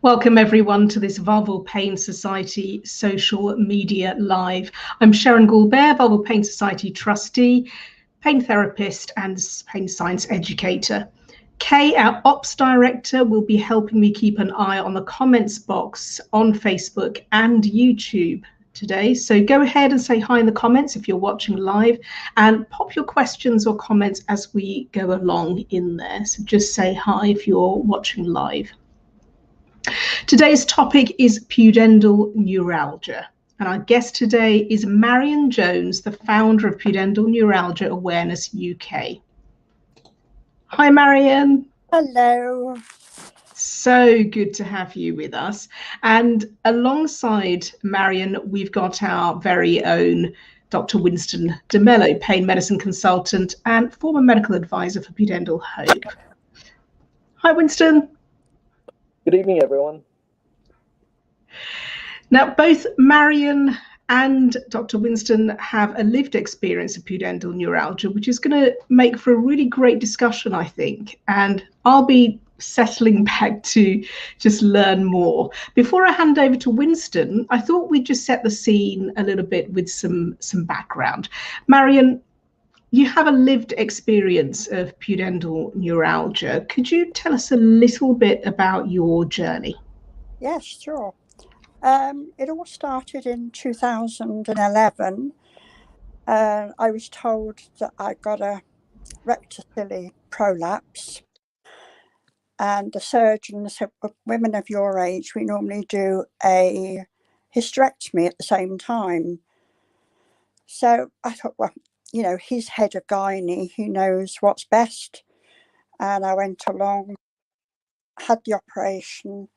Welcome everyone to this Vulval Pain Society social media live. I'm Sheren Gaulbert, Vulval Pain Society Trustee, pain therapist and pain science educator. Kay, our ops director, will be helping me keep an eye on the comments box on Facebook and YouTube today. So go ahead and say hi in the comments if you're watching live, and pop your questions or comments as we go along in there. So just say hi if you're watching live. Today's topic is pudendal neuralgia, and our guest today is Marion Jones, the founder of Pudendal Neuralgia Awareness UK. Hi, Marion. Hello. So good to have you with us. And alongside Marion, we've got our very own Dr. Winston de Mello, pain medicine consultant and former medical advisor for Pudendal Hope. Hi, Winston. Good evening, everyone. Now, both Marion and Dr. Winston have a lived experience of pudendal neuralgia, which is going to make for a really great discussion, I think. And I'll be settling back to just learn more. Before I hand over to Winston, I thought we'd just set the scene a little bit with some background. Marion, you have a lived experience of pudendal neuralgia. Could you tell us a little bit about your journey? Yes, sure. It all started in 2011. I was told that I got a rectocili prolapse, and the surgeon said, well, women of your age, we normally do a hysterectomy at the same time. So I thought, well, you know, he's head of gynae, he knows what's best. And I went along, had the operation,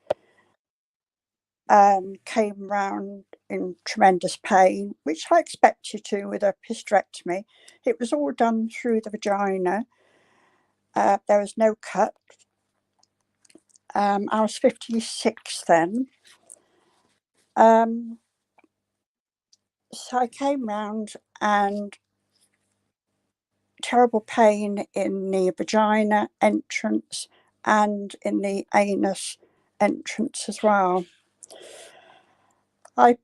came round in tremendous pain, which I expected to with a hysterectomy. It was all done through the vagina. There was no cut. I was 56 then. So I came round and terrible pain in the vagina entrance and in the anus entrance as well. I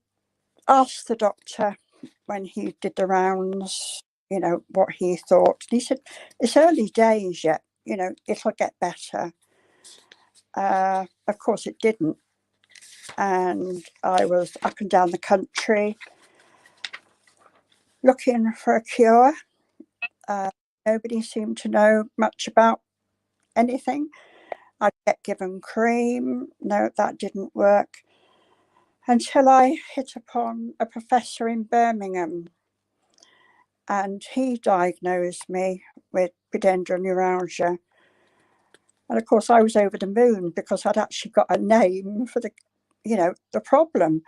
asked the doctor when he did the rounds, you know, what he thought. And he said, it's early days yet, you know, it'll get better. Of course it didn't. And I was up and down the country looking for a cure. Nobody seemed to know much about anything. I'd get given cream. No, that didn't work. Until I hit upon a professor in Birmingham, and he diagnosed me with pudendal neuralgia. And of course I was over the moon because I'd actually got a name for the, you know, the problem,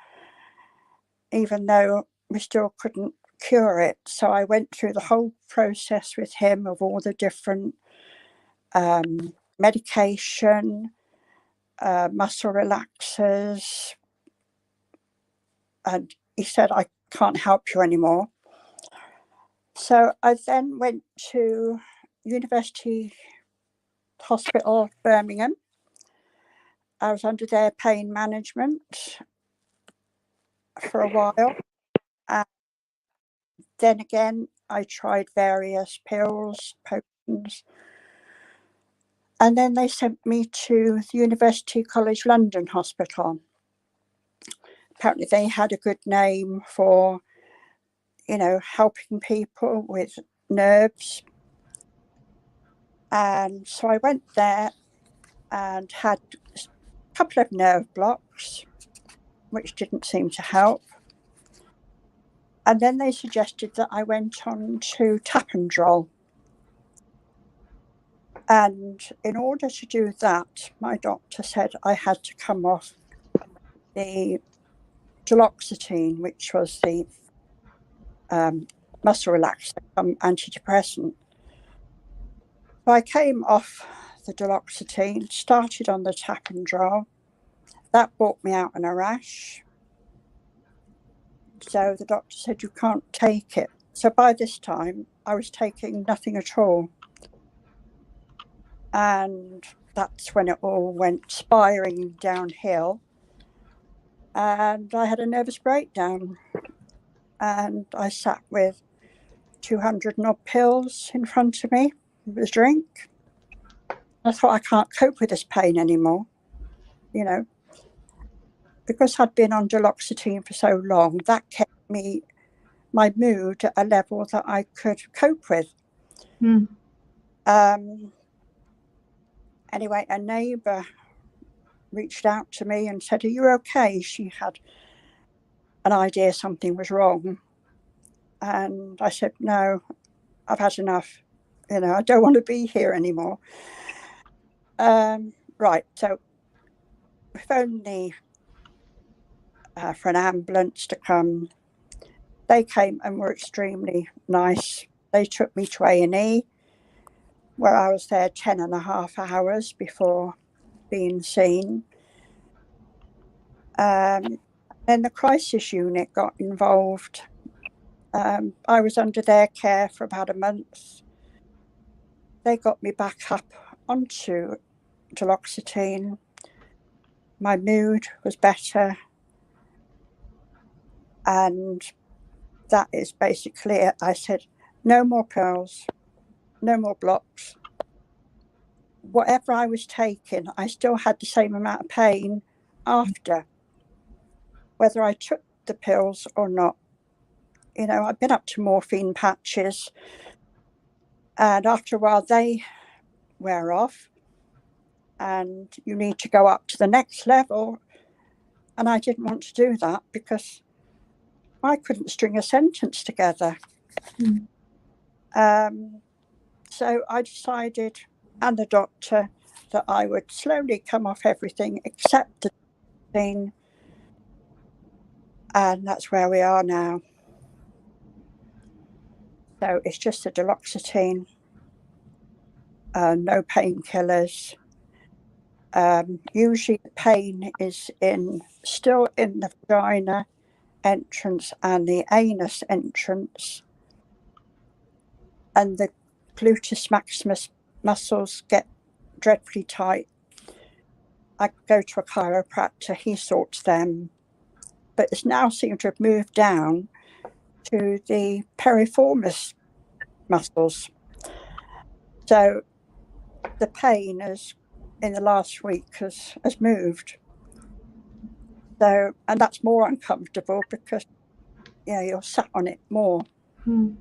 even though we still couldn't cure it. So I went through the whole process with him of all the different medication, muscle relaxers, and he said, I can't help you anymore. So I then went to University Hospital Birmingham. I was under their pain management for a while. And then again, I tried various pills, potions. And then they sent me to the University College London Hospital. Apparently they had a good name for, you know, helping people with nerves. And so I went there and had a couple of nerve blocks, which didn't seem to help. And then they suggested that I went on to Tapendrol. And in order to do that, my doctor said I had to come off the duloxetine, which was the muscle relaxer, antidepressant. So I came off the duloxetine, started on the Tapendrol. That brought me out in a rash. So the doctor said, you can't take it. So by this time, I was taking nothing at all. And that's when it all went spiraling downhill. And I had a nervous breakdown. And I sat with 200 and odd pills in front of me with a drink. I thought, I can't cope with this pain anymore, you know. Because I'd been on duloxetine for so long, that kept my mood at a level that I could cope with. Anyway, a neighbour reached out to me and said, "Are you okay?" She had an idea something was wrong. And I said, "No, I've had enough. You know, I don't want to be here anymore." Right, so we phoned for an ambulance to come. They came and were extremely nice. They took me to A&E, where I was there 10 and a half hours before being seen. Then the crisis unit got involved. I was under their care for about a month. They got me back up onto duloxetine. My mood was better. And that is basically it. I said, no more pills, no more blocks. Whatever I was taking, I still had the same amount of pain after, whether I took the pills or not. You know, I've been up to morphine patches, and after a while they wear off and you need to go up to the next level. And I didn't want to do that because I couldn't string a sentence together. So I decided, and the doctor, that I would slowly come off everything except the thing. And that's where we are now. So it's just the duloxetine, no painkillers. Usually the pain is still in the vagina entrance and the anus entrance. And the gluteus maximus muscles get dreadfully tight. I go to a chiropractor, he sorts them, but it's now seemed to have moved down to the piriformis muscles. So the pain in the last week has moved. So, and that's more uncomfortable because, you're sat on it more. So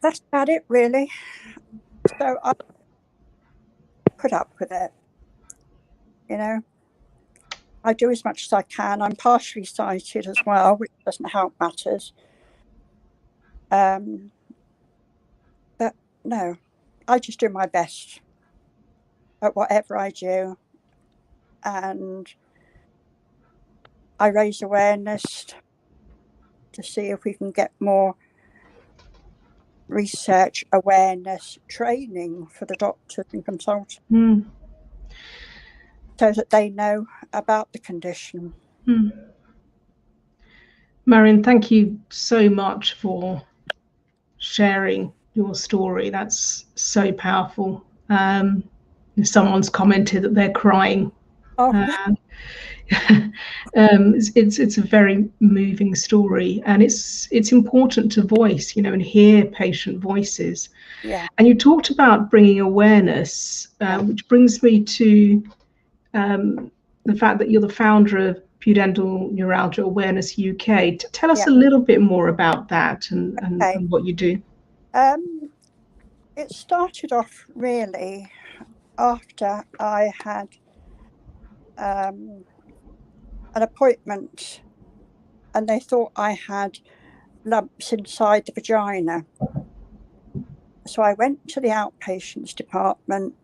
that's about it, really. So I put up with it, I do as much as I can. I'm partially sighted as well, which doesn't help matters. But no, I just do my best at whatever I do. And I raise awareness to see if we can get more research, awareness, training for the doctors and consultants so that they know about the condition. Marion, thank you so much for sharing your story. That's so powerful. Someone's commented that they're crying. It's a very moving story, and it's important to voice, and hear patient voices. And you talked about bringing awareness, which brings me to the fact that you're the founder of Pudendal Neuralgia Awareness UK. Tell us a little bit more about that and what you do. It started off really after I had an appointment and they thought I had lumps inside the vagina. So I went to the outpatients department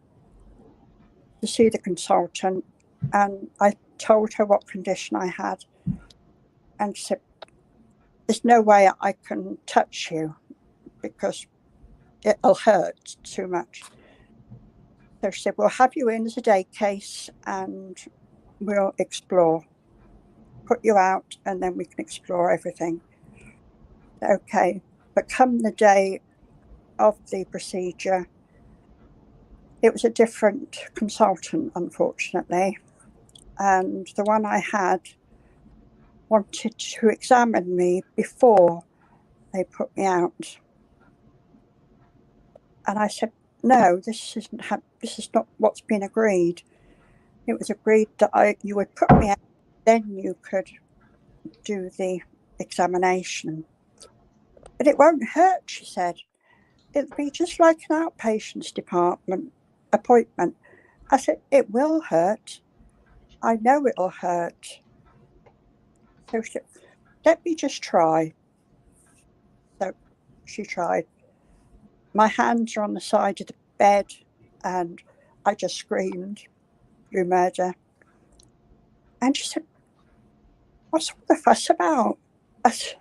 to see the consultant, and I told her what condition I had, and she said, "There's no way I can touch you because it'll hurt too much." So she said, "We'll have you in as a day case and we'll explore, put you out, and then we can explore everything." Okay, but come the day of the procedure, it was a different consultant, unfortunately. And the one I had wanted to examine me before they put me out. And I said, no, this is not what's been agreed. It was agreed that you would put me out, then you could do the examination. But it won't hurt, she said. It'll be just like an outpatients department appointment. I said, it will hurt. I know it'll hurt. So she said, let me just try. So she tried. My hands are on the side of the bed and I just screamed, "You murder." And she said, "What's all the fuss about?" She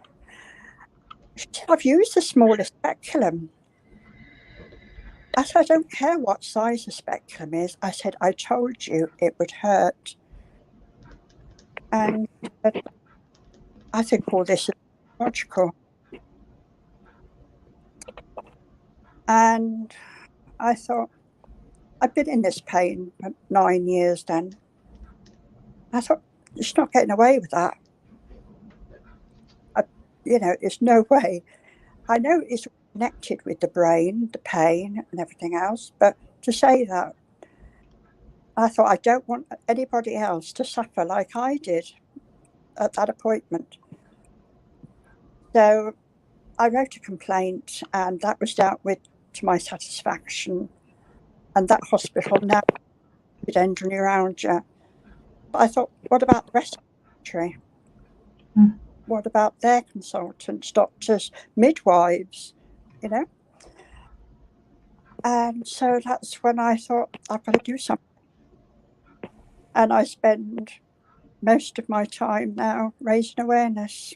said, "I've used the smallest speculum." I said, "I don't care what size the speculum is." I said, "I told you it would hurt." And I think all this is logical. And I thought, I've been in this pain for 9 years then. I thought, it's not getting away with that. There's no way. I know it's connected with the brain, the pain and everything else, but to say that, I thought, I don't want anybody else to suffer like I did at that appointment. So I wrote a complaint and that was dealt with to my satisfaction. And that hospital now with Pudendal Neuralgia. But I thought, what about the rest of the country? What about their consultants, doctors, midwives, And so that's when I thought, I've got to do something. And I spend most of my time now raising awareness.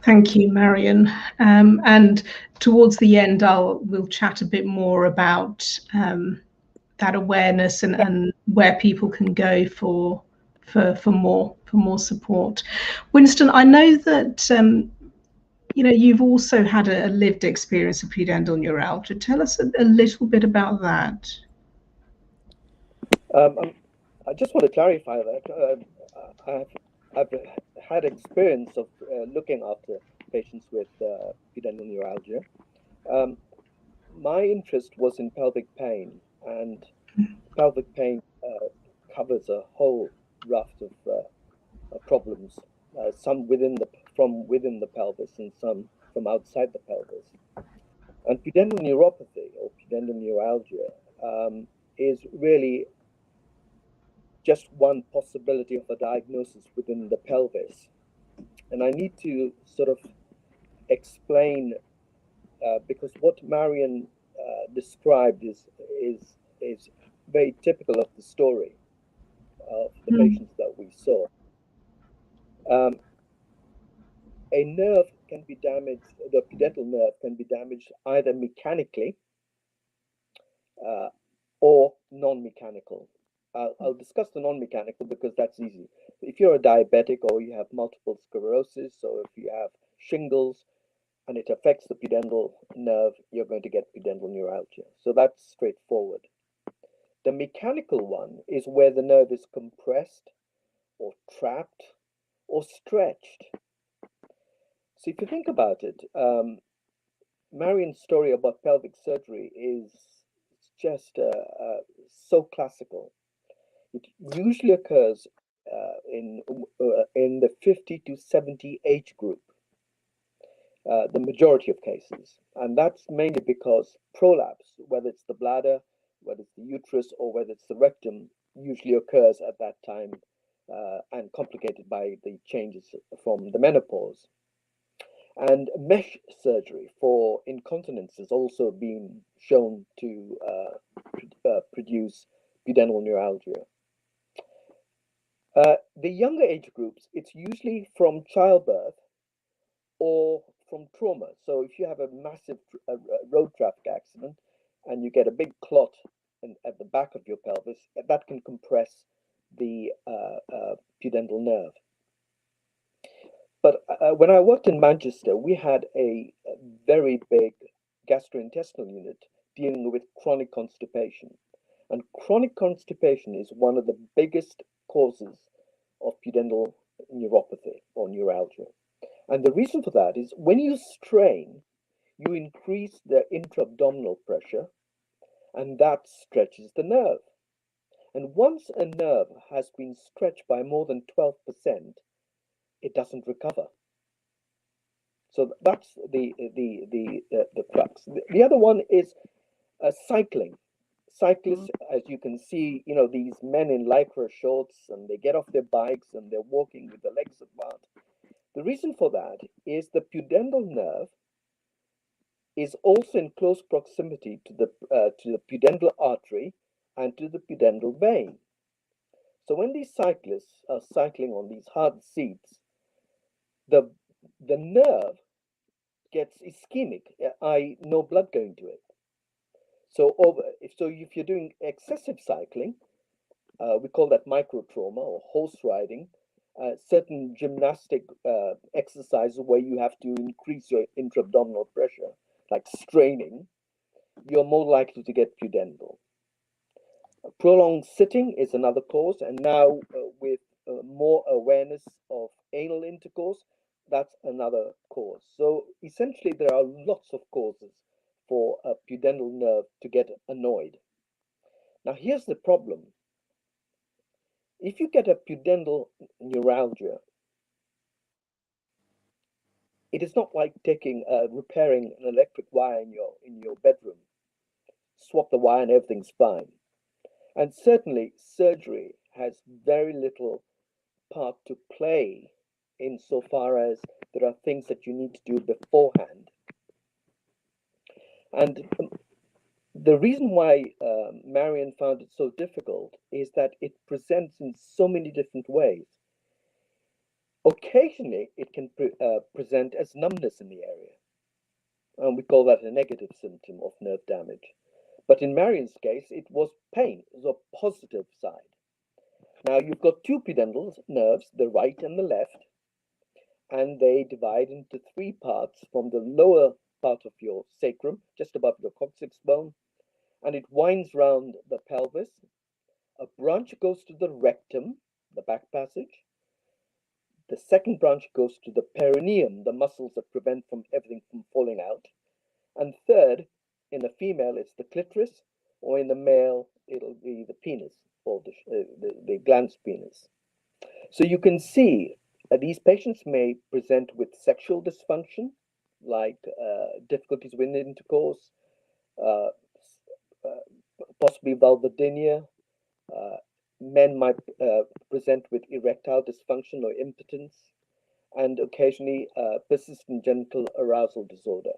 Thank you, Marion. And towards the end, we'll chat a bit more about that awareness and where people can go for more support. Winston, I know that you've also had a lived experience of pudendal neuralgia. Tell us a little bit about that. I just want to clarify that I've had experience of looking after patients with pudendal neuralgia. My interest was in pelvic pain, and pelvic pain covers a whole raft of problems, some from within the pelvis and some from outside the pelvis. And pudendal neuropathy or pudendal neuralgia is really just one possibility of a diagnosis within the pelvis. And I need to sort of explain, because what Marion described is very typical of the story of the patients that we saw. A nerve can be damaged, the pudendal nerve can be damaged either mechanically or non-mechanical. I'll discuss the non-mechanical because that's easy. If you're a diabetic or you have multiple sclerosis, or if you have shingles and it affects the pudendal nerve, you're going to get pudendal neuralgia. So that's straightforward. The mechanical one is where the nerve is compressed or trapped or stretched. So if you think about it, Marion's story about pelvic surgery is just so classical. It usually occurs in the 50 to 70 age group, the majority of cases. And that's mainly because prolapse, whether it's the bladder, whether it's the uterus, or whether it's the rectum, usually occurs at that time and complicated by the changes from the menopause. And mesh surgery for incontinence has also been shown to produce pudendal neuralgia. The younger age groups, it's usually from childbirth or from trauma. So if you have a massive road traffic accident and you get a big clot at the back of your pelvis, that can compress the pudendal nerve. But when I worked in Manchester, we had a very big gastrointestinal unit dealing with chronic constipation. And chronic constipation is one of the biggest causes of pudendal neuropathy or neuralgia. And the reason for that is when you strain, you increase the intra-abdominal pressure, and that stretches the nerve. And once a nerve has been stretched by more than 12%, it doesn't recover. So that's the crux. The other one is cycling. Cyclists, as you can see, these men in lycra shorts, and they get off their bikes and they're walking with the legs apart. The reason for that is the pudendal nerve is also in close proximity to the pudendal artery and to the pudendal vein. So when these cyclists are cycling on these hard seats, the nerve gets ischemic, i.e. no blood going to it. So if you're doing excessive cycling, we call that microtrauma or horse riding, certain gymnastic exercises where you have to increase your intra-abdominal pressure, like straining, you're more likely to get pudendal. Prolonged sitting is another cause, and now with more awareness of anal intercourse, that's another cause. So essentially, there are lots of causes for a pudendal nerve to get annoyed. Now, here's the problem. If you get a pudendal neuralgia, it is not like repairing an electric wire in your bedroom. Swap the wire and everything's fine. And certainly, surgery has very little part to play insofar as there are things that you need to do beforehand. And the reason why MARION found it so difficult is that it presents in so many different ways. Occasionally, it can present as numbness in the area, and we call that a negative symptom of nerve damage. But in MARION's case, it was pain. It was a positive side. Now, you've got two pudendal nerves, the right and the left, and they divide into three parts from the lower part of your sacrum, just above your coccyx bone, and it winds round the pelvis. A branch goes to the rectum, the back passage. The second branch goes to the perineum, the muscles that prevent everything from falling out. And third, in a female, it's the clitoris, or in the male, it'll be the penis, or the glans penis. So you can see these patients may present with sexual dysfunction, like difficulties with intercourse, possibly vulvodynia. Men might present with erectile dysfunction or impotence, and occasionally persistent genital arousal disorder.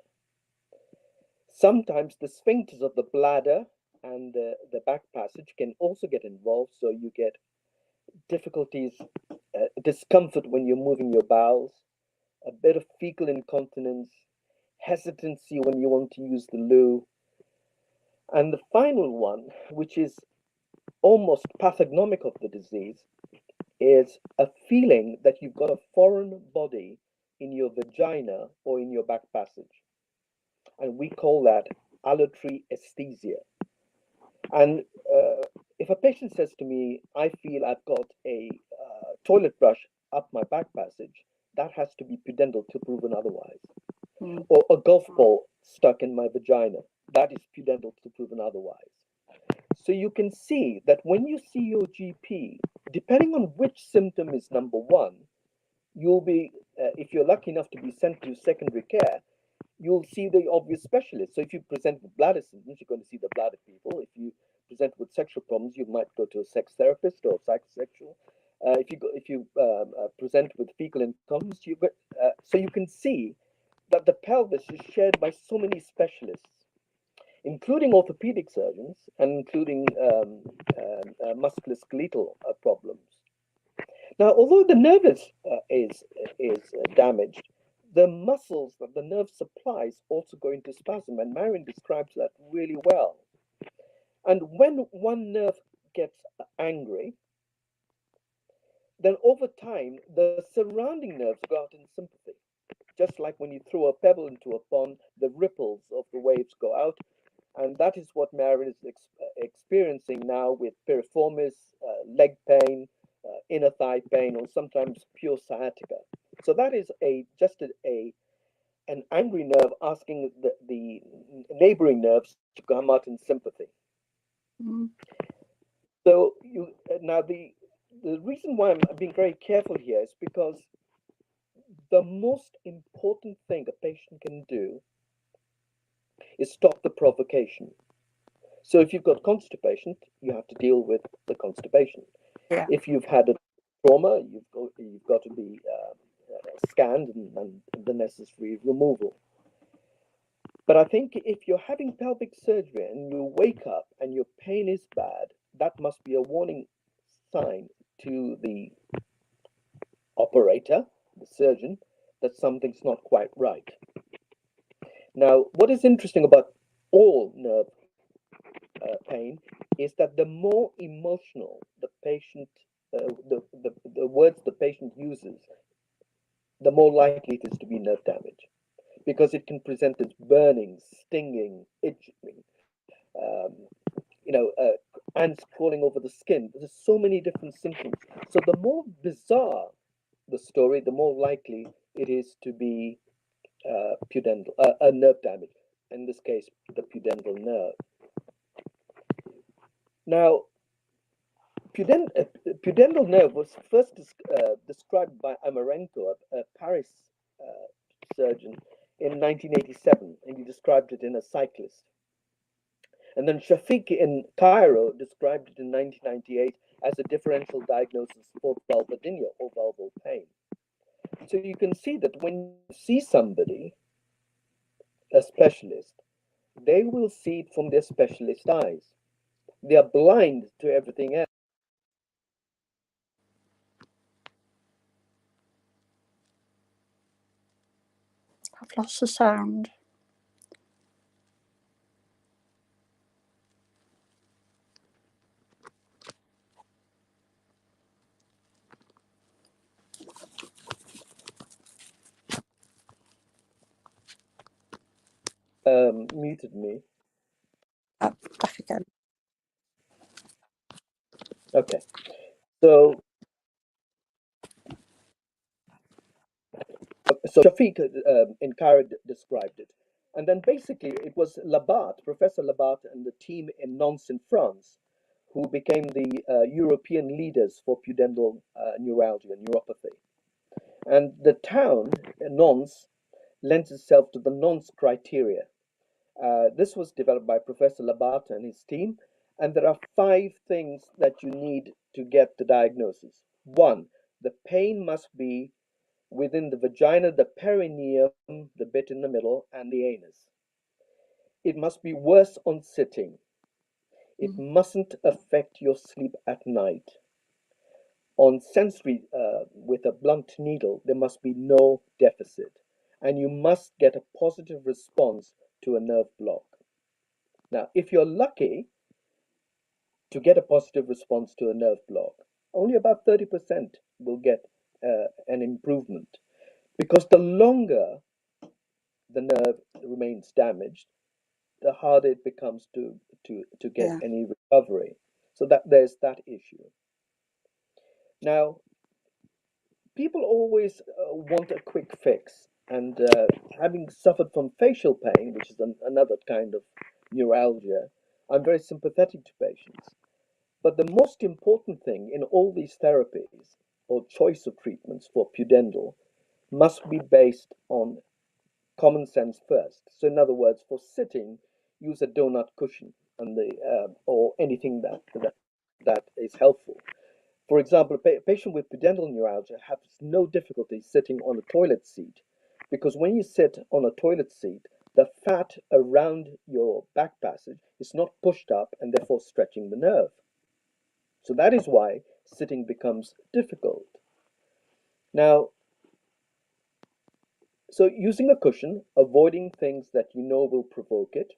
Sometimes the sphincters of the bladder and the back passage can also get involved, so you get difficulties, discomfort when you're moving your bowels, a bit of fecal incontinence, hesitancy when you want to use the loo. And the final one, which is almost pathognomic of the disease, is a feeling that you've got a foreign body in your vagina or in your back passage. And we call that allotory aesthesia. And if a patient says to me, I feel I've got a toilet brush up my back passage, that has to be pudendal to proven otherwise. Or a golf ball stuck in my vagina, that is pudendal to proven otherwise. So you can see that when you see your GP, depending on which symptom is number one, you'll be, if you're lucky enough to be sent to secondary care, you'll see the obvious specialist. So if you present with bladder symptoms, you're going to see the bladder people. If you present with sexual problems, you might go to a sex therapist or psychosexual. If you present with fecal incontinence, so you can see that the pelvis is shared by so many specialists, including orthopedic surgeons and including musculoskeletal problems. Now, although the nerve is damaged, the muscles that the nerve supplies also go into spasm, and MARION describes that really well. And when one nerve gets angry, then over time, the surrounding nerves go out in sympathy. just like when you throw a pebble into a pond, the ripples of the waves go out. And that is what Marion is experiencing now with piriformis, leg pain, inner thigh pain, or sometimes pure sciatica. So that is just an angry nerve asking the neighboring nerves to come out in sympathy. Mm. So now the reason why I'm being very careful here is because the most important thing a patient can do is stop the provocation. So if you've got constipation, you have to deal with the constipation. Yeah. If you've had a trauma, you've got to be scanned and the necessary removal. But I think if you're having pelvic surgery and you wake up and your pain is bad, that must be a warning sign to the operator, the surgeon, that something's not quite right. Now, what is interesting about all nerve pain is that the more emotional the patient, the words the patient uses, the more likely it is to be nerve damage, because it can present as burning, stinging, itching, um, ants crawling over the skin. There's so many different symptoms. So the more bizarre the story, the more likely it is to be pudendal, nerve damage. In this case, the pudendal nerve. Now, pudendal nerve was first described by Amarenko, a Paris surgeon, in 1987, and he described it in a cyclist. And then Shafiq in Cairo described it in 1998 as a differential diagnosis for Vulvodynia or vulval pain. So you can see that when you see somebody, a specialist, they will see it from their specialist eyes. They are blind to everything else. I've lost the sound. Muted me. Back again. Okay. So Shafiq in Cairo described it. And then basically it was Labat, Professor Labat, and the team in Nantes in France who became the European leaders for pudendal neuralgia, neuropathy. And the town, Nantes, lends itself to the Nantes criteria. This was developed by Professor Labat and his team, and there are 5 things that you need to get the diagnosis. 1, the pain must be within the vagina, the perineum, the bit in the middle, and the anus. It must be worse on sitting. It mustn't affect your sleep at night. On sensory, with a blunt needle, there must be no deficit. And you must get a positive response to a nerve block. Now, if you're lucky to get a positive response to a nerve block, only about 30% will get an improvement. Because the longer the nerve remains damaged, the harder it becomes to get any recovery. So that there's that issue. Now, people always want a quick fix, and having suffered from facial pain, which is another kind of neuralgia, I'm very sympathetic to patients. But the most important thing in all these therapies or choice of treatments for pudendal must be based on common sense first. So, in other words, for sitting, use a donut cushion and or anything that is helpful. For example, a patient with pudendal neuralgia has no difficulty sitting on a toilet seat, because when you sit on a toilet seat, the fat around your back passage is not pushed up and therefore stretching the nerve. So that is why sitting becomes difficult. Now, so using a cushion, avoiding things that you know will provoke it.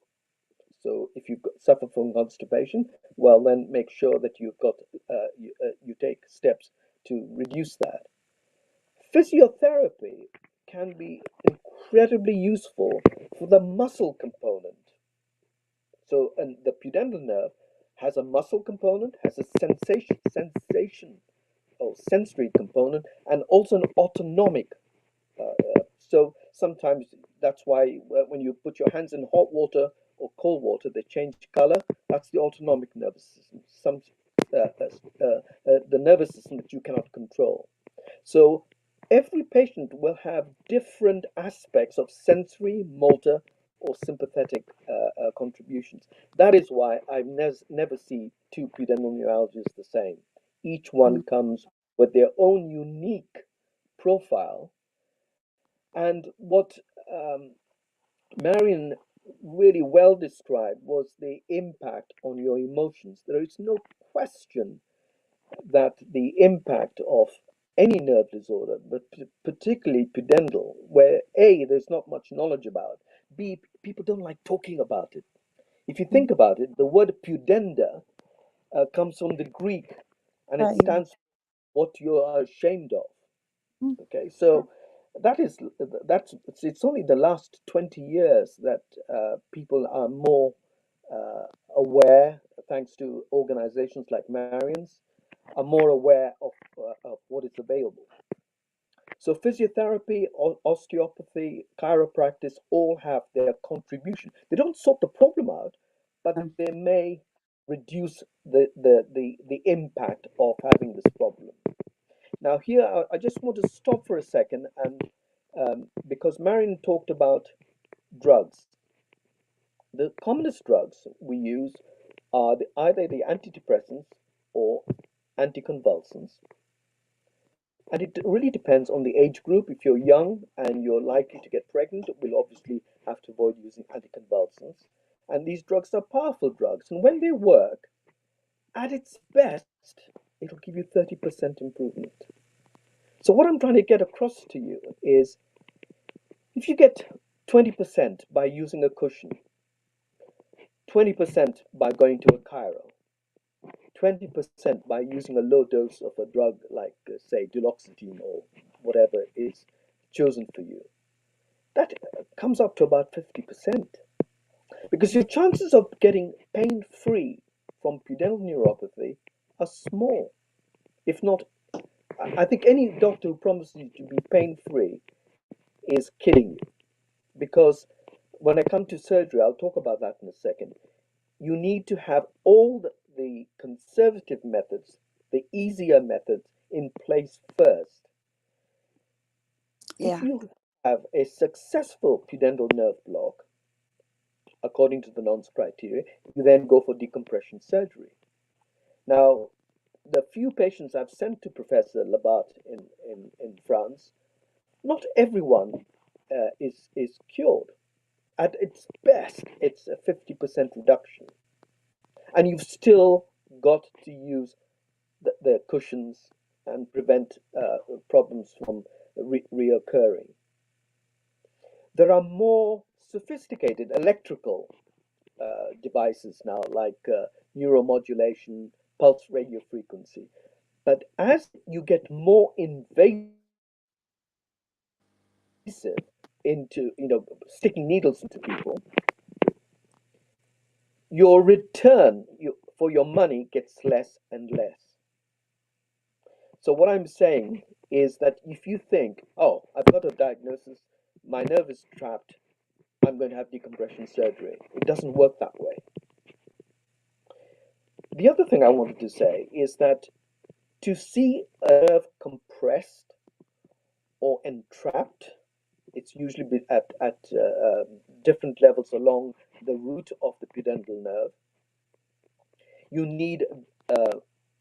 So if you suffer from constipation, well, then make sure that you've got you take steps to reduce that. Physiotherapy can be incredibly useful for the muscle component. So, and the pudendal nerve has a muscle component, has a sensation or sensory component, and also an autonomic. So sometimes that's why when you put your hands in hot water or cold water, they change color. That's the autonomic nervous system. The nervous system that you cannot control. So every patient will have different aspects of sensory, motor, or sympathetic contributions. That is why I've never see two pudendal neuralgias the same. Each one comes with their own unique profile. And what Marion really well described was the impact on your emotions. There is no question that the impact of any nerve disorder, but particularly pudendal, where A, there's not much knowledge about, B, people don't like talking about it. If you think about it, the word pudenda comes from the Greek, and it stands for what you are ashamed of. Okay, so it's only the last 20 years that people are more aware, thanks to organizations like Marion's, are more aware of what is available. So physiotherapy, osteopathy, chiropractic all have their contribution. They don't sort the problem out, but they may reduce the impact of having this problem. Now here, I just want to stop for a second, and because Marion talked about drugs. The commonest drugs we use are either the antidepressants or anticonvulsants. And it really depends on the age group. If you're young and you're likely to get pregnant, we'll obviously have to avoid using anticonvulsants. And these drugs are powerful drugs. And when they work, at its best, it'll give you 30% improvement. So what I'm trying to get across to you is if you get 20% by using a cushion, 20% by going to a chiro, 20% by using a low dose of a drug like, say, duloxetine or whatever is chosen for you, that comes up to about 50%. Because your chances of getting pain-free from pudendal neuropathy are small. If not, I think any doctor who promises you to be pain-free is kidding you. Because when I come to surgery, I'll talk about that in a second, you need to have all the conservative methods, the easier methods in place first. If you have a successful pudendal nerve block, according to the Non's criteria, you then go for decompression surgery. Now, the few patients I've sent to Professor Labat in France, not everyone is cured. At its best, it's a 50% reduction. And you've still got to use the cushions and prevent problems from reoccurring. There are more sophisticated electrical devices now, like neuromodulation, pulse radio frequency. But as you get more invasive into, sticking needles into people, your return for your money gets less and less. So what I'm saying is that if you think, oh, I've got a diagnosis, my nerve is trapped, I'm going to have decompression surgery, it doesn't work that way. The other thing I wanted to say is that to see a nerve compressed or entrapped, it's usually at different levels along the root of the pudendal nerve. You need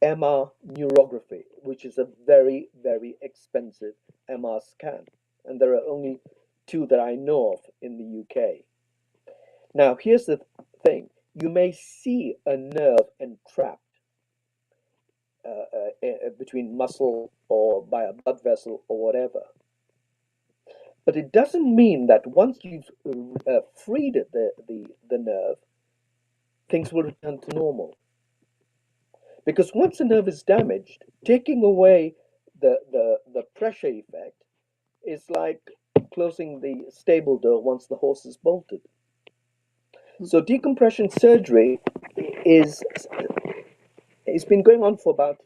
MR neurography, which is a very, very expensive MR scan. And there are only two that I know of in the UK. Now, here's the thing. You may see a nerve entrapped between muscle or by a blood vessel or whatever. But it doesn't mean that once you've freed the nerve, things will return to normal. Because once a nerve is damaged, taking away the pressure effect is like closing the stable door once the horse is bolted. So decompression surgery it's been going on for about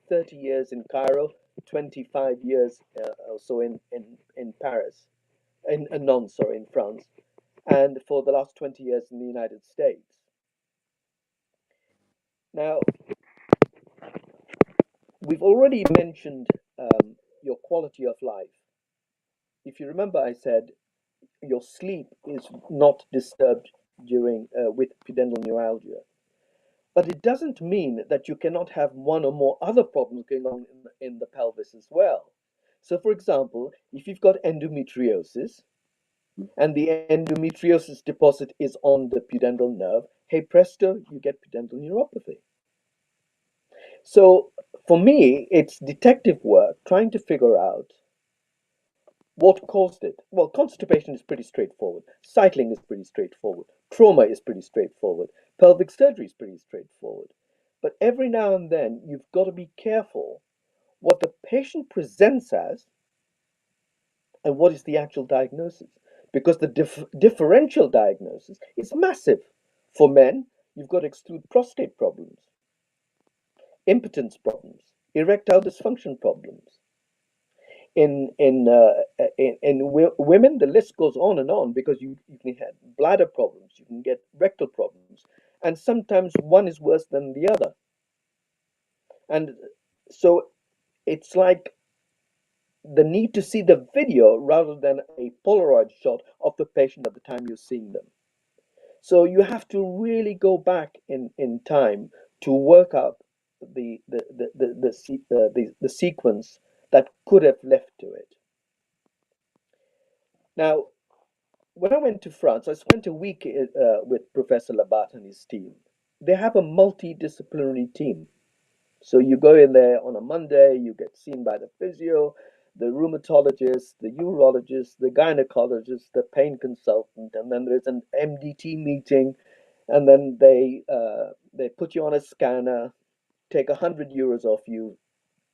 30 years in Cairo, 25 years or so in Paris, in France, and for the last 20 years in the United States. Now, we've already mentioned your quality of life. If you remember, I said your sleep is not disturbed during with pudendal neuralgia. But it doesn't mean that you cannot have one or more other problems going on in the pelvis as well. So, for example, if you've got endometriosis and the endometriosis deposit is on the pudendal nerve, hey presto, you get pudendal neuropathy. So, for me, it's detective work trying to figure out what caused it. Well, constipation is pretty straightforward. Cycling is pretty straightforward. Trauma is pretty straightforward. Pelvic surgery is pretty straightforward. But every now and then, you've got to be careful what the patient presents as and what is the actual diagnosis. Because the differential diagnosis is massive. For men, you've got to exclude prostate problems, impotence problems, erectile dysfunction problems. In women, the list goes on and on because you can have bladder problems, you can get rectal problems, and sometimes one is worse than the other. And so it's like the need to see the video rather than a Polaroid shot of the patient at the time you're seeing them. So you have to really go back in time to work out the sequence that could have led to it. Now, when I went to France, I spent a week with Professor Labat and his team. They have a multidisciplinary team. So you go in there on a Monday, you get seen by the physio, the rheumatologist, the urologist, the gynecologist, the pain consultant, and then there's an MDT meeting, and then they put you on a scanner, take 100 euros off you,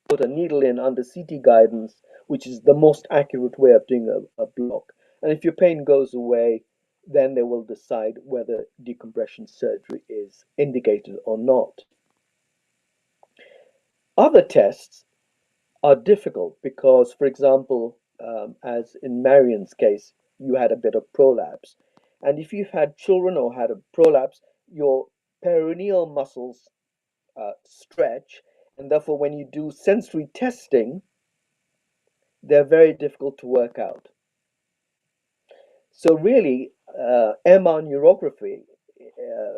put a needle in under CT guidance, which is the most accurate way of doing a block. And if your pain goes away, then they will decide whether decompression surgery is indicated or not. Other tests are difficult because, for example, as in MARION's case, you had a bit of prolapse. And if you've had children or had a prolapse, your perineal muscles stretch, and therefore when you do sensory testing, they're very difficult to work out. So really, MR neurography,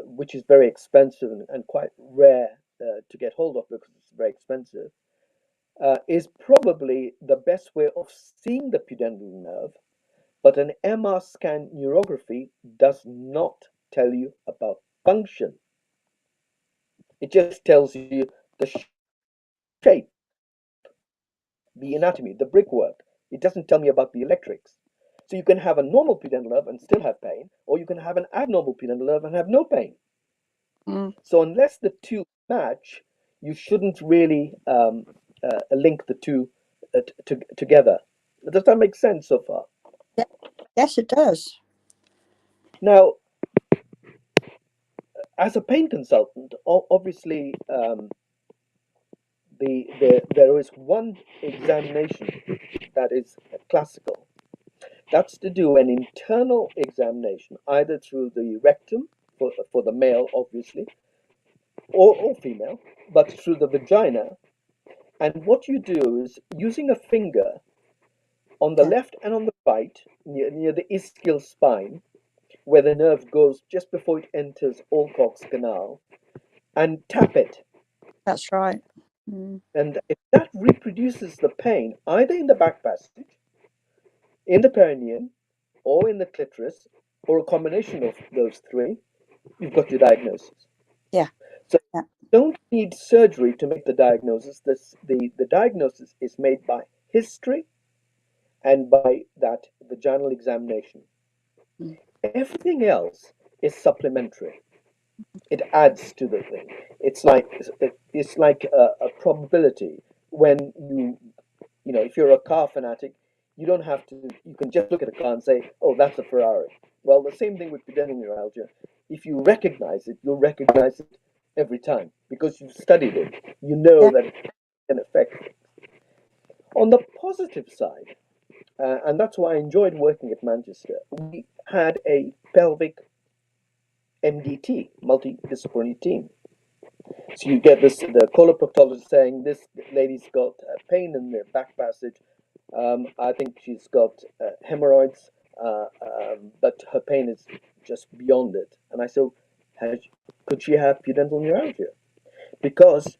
which is very expensive and quite rare to get hold of because it's very expensive, is probably the best way of seeing the pudendal nerve, but an MR scan neurography does not tell you about function. It just tells you the shape, the anatomy, the brickwork. It doesn't tell me about the electrics. So you can have a normal pudendal nerve and still have pain, or you can have an abnormal pudendal nerve and have no pain. So unless the two match, you shouldn't really link the two together. Does that make sense so far? Yes, it does. Now, as a pain consultant, obviously, there is one examination that is classical. That's to do an internal examination, either through the rectum, for the male, obviously, or female, but through the vagina. And what you do is, using a finger on the left and on the right, near the ischial spine, where the nerve goes just before it enters Alcock's canal, and tap it. That's right. And if that reproduces the pain, either in the back passage, in the perineum, or in the clitoris, or a combination of those three, you've got your diagnosis. Yeah. So you don't need surgery to make the diagnosis. The diagnosis is made by history and by that vaginal examination. Everything else is supplementary. It adds to the thing. It's like a probability when if you're a car fanatic, You don't have to, you can just look at a car and say, oh, that's a Ferrari. Well, the same thing with pudendal neuralgia. If you recognize it, you'll recognize it every time because you've studied it. You know Yeah. that it can affect things. On the positive side, and that's why I enjoyed working at Manchester, we had a pelvic MDT, multidisciplinary team. So you get this, the coloproctologist saying this lady's got pain in the back passage. I think she's got hemorrhoids, but her pain is just beyond it. And I said, could she have pudendal neuralgia? Because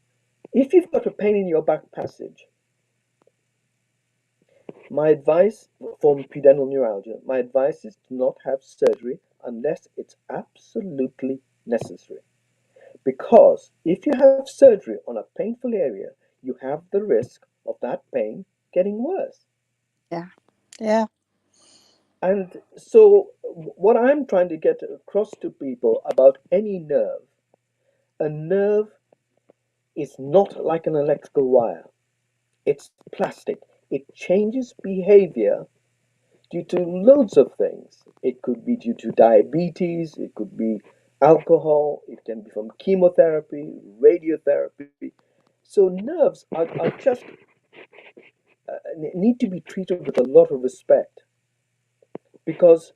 if you've got a pain in your back passage, my advice for pudendal neuralgia, my advice is to not have surgery unless it's absolutely necessary. Because if you have surgery on a painful area, you have the risk of that pain getting worse. Yeah. Yeah. And so, what I'm trying to get across to people about any nerve, a nerve is not like an electrical wire, it's plastic. It changes behavior due to loads of things. It could be due to diabetes, it could be alcohol, it can be from chemotherapy, radiotherapy. So nerves are just need to be treated with a lot of respect, because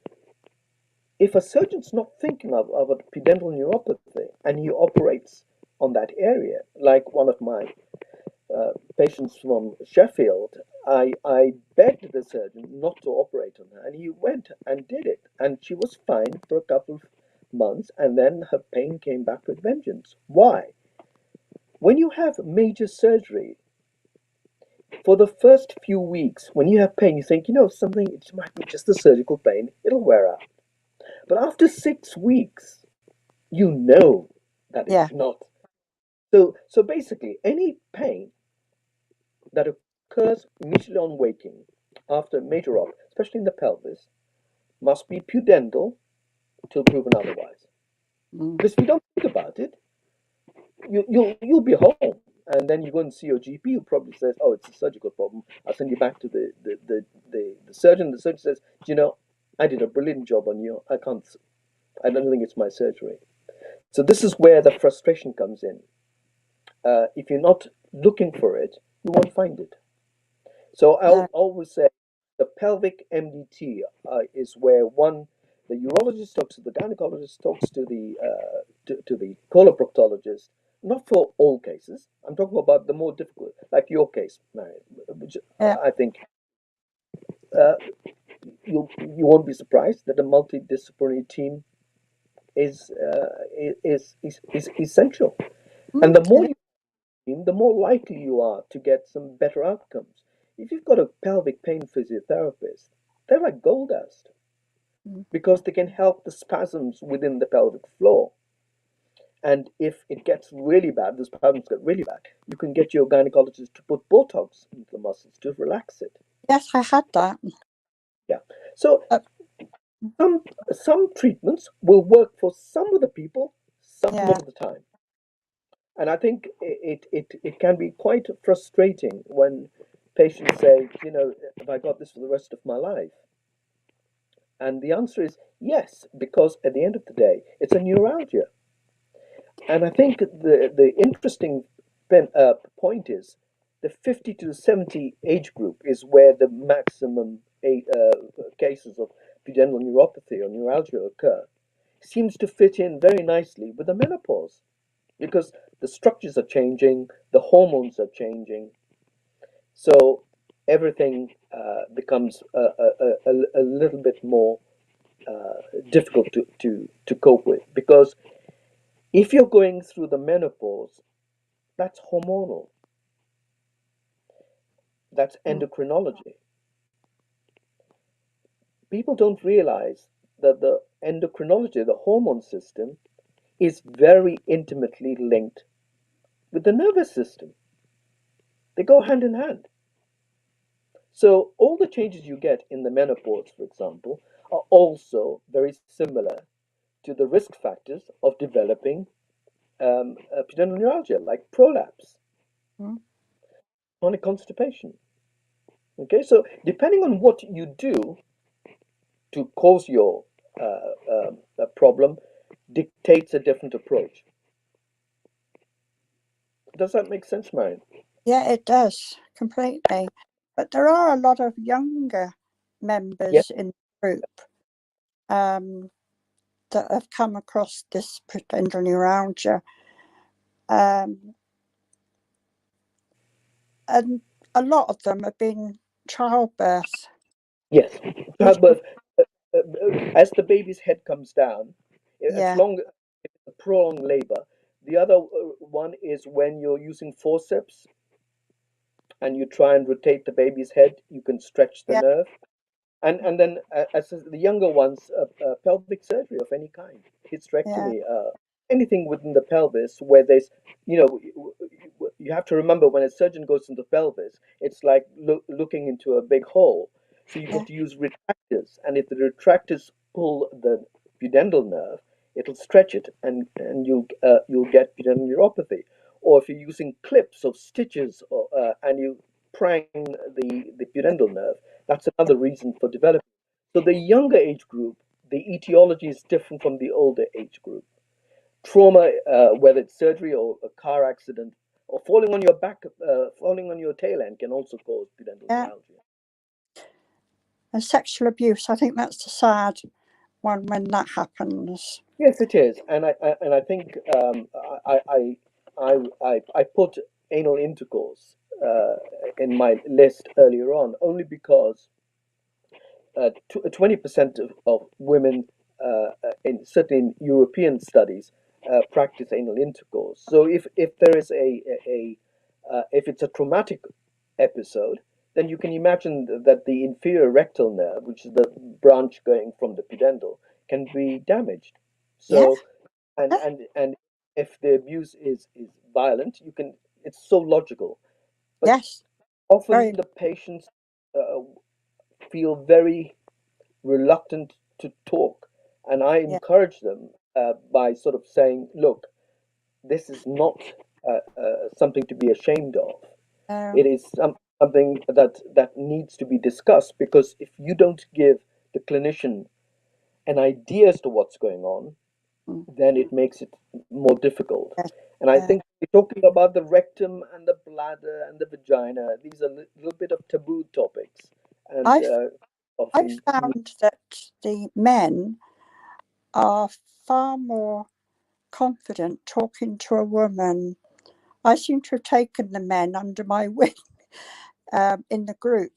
if a surgeon's not thinking of a pudendal neuropathy and he operates on that area, like one of my patients from Sheffield, I begged the surgeon not to operate on her, and he went and did it, and she was fine for a couple of months, and then her pain came back with vengeance. Why? When you have major surgery, for the first few weeks, when you have pain, you think, something, it might be just a surgical pain, it'll wear out. But after 6 weeks, you know that Yeah. it's not. So basically, any pain that occurs immediately on waking after a major op, especially in the pelvis, must be pudendal till proven otherwise. Mm. Because if you don't think about it, you'll be home, and then you go and see your GP, who probably says, "Oh, it's a surgical problem. I'll send you back to the surgeon." The surgeon says, I did a brilliant job on you. I don't think it's my surgery." So this is where the frustration comes in. If you're not looking for it, you won't find it. So I'll Yeah. always say the pelvic MDT is where the urologist talks to the gynecologist, talks to the coloproctologist. Not for all cases. I'm talking about the more difficult, like your case, Marion, which Yeah. I think uh, you won't be surprised that a multidisciplinary team is essential. And the more Mm. you, the more likely you are to get some better outcomes. If you've got a pelvic pain physiotherapist, they're like gold dust Mm. because they can help the spasms within the pelvic floor. And if it gets really bad, the spasms get really bad, you can get your gynecologist to put Botox into the muscles to relax it. Yes, I had that. Yeah. So Uh, some treatments will work for some of the people some yeah. of the time. And I think it can be quite frustrating when patients say, have I got this for the rest of my life? And the answer is yes, because at the end of the day, it's a neuralgia. And I think the interesting point is the 50 to 70 age group is where the maximum cases of pudendal neuropathy or neuralgia occur. Seems to fit in very nicely with the menopause, because the structures are changing, the hormones are changing, so everything becomes a little bit more difficult to cope with. Because if you're going through the menopause, that's hormonal, that's Mm. endocrinology. People don't realize that the endocrinology, the hormone system, is very intimately linked with the nervous system. They go hand in hand. So all the changes you get in the menopause, for example, are also very similar to the risk factors of developing pudendal neuralgia, like prolapse, Mm. chronic constipation. Okay, so depending on what you do to cause your problem, dictates a different approach. Does that make sense, Marion? Yeah, it does completely. But there are a lot of younger members in the group that have come across this pudendal neuralgia. And a lot of them have been childbirth. Yes, childbirth. As the baby's head comes down, as Yeah, long as it's prolonged labor. The other one is when you're using forceps and you try and rotate the baby's head, you can stretch the yeah, nerve. And then as the younger ones, pelvic surgery of any kind, yeah, hysterectomy, anything within the pelvis where there's, you know, you have to remember when a surgeon goes into the pelvis, it's like looking into a big hole. So you yeah, have to use retractors, and if the retractors pull the pudendal nerve, it'll stretch it, and you'll get pudendal neuropathy. Or if you're using clips or stitches, or and you prang the pudendal nerve, that's another reason for developing. So the younger age group, the etiology is different from the older age group. Trauma, whether it's surgery or a car accident, or falling on your back, falling on your tail end, can also cause pudendal yeah. neuralgia. And sexual abuse, I think that's the sad one when that happens. Yes, it is, and I think I put anal intercourse in my list earlier on only because 20% of women, in certain European studies, practice anal intercourse. So if there is if it's a traumatic episode, then you can imagine that the inferior rectal nerve, which is the branch going from the pudendal, can be damaged. Yeah, So and if the abuse is violent, you can. It's so logical, but yes, often very, the patients uh, feel very reluctant to talk. And I yeah. encourage them by sort of saying, look, this is not something to be ashamed of. No, It is something that needs to be discussed, because if you don't give the clinician an idea as to what's going on, mm, then it makes it more difficult. yes, And I think we're talking about the rectum and the bladder and the vagina. These are a little bit of taboo topics, and I I often. found that the men are far more confident talking to a woman. I seem to have taken the men under my wing in the group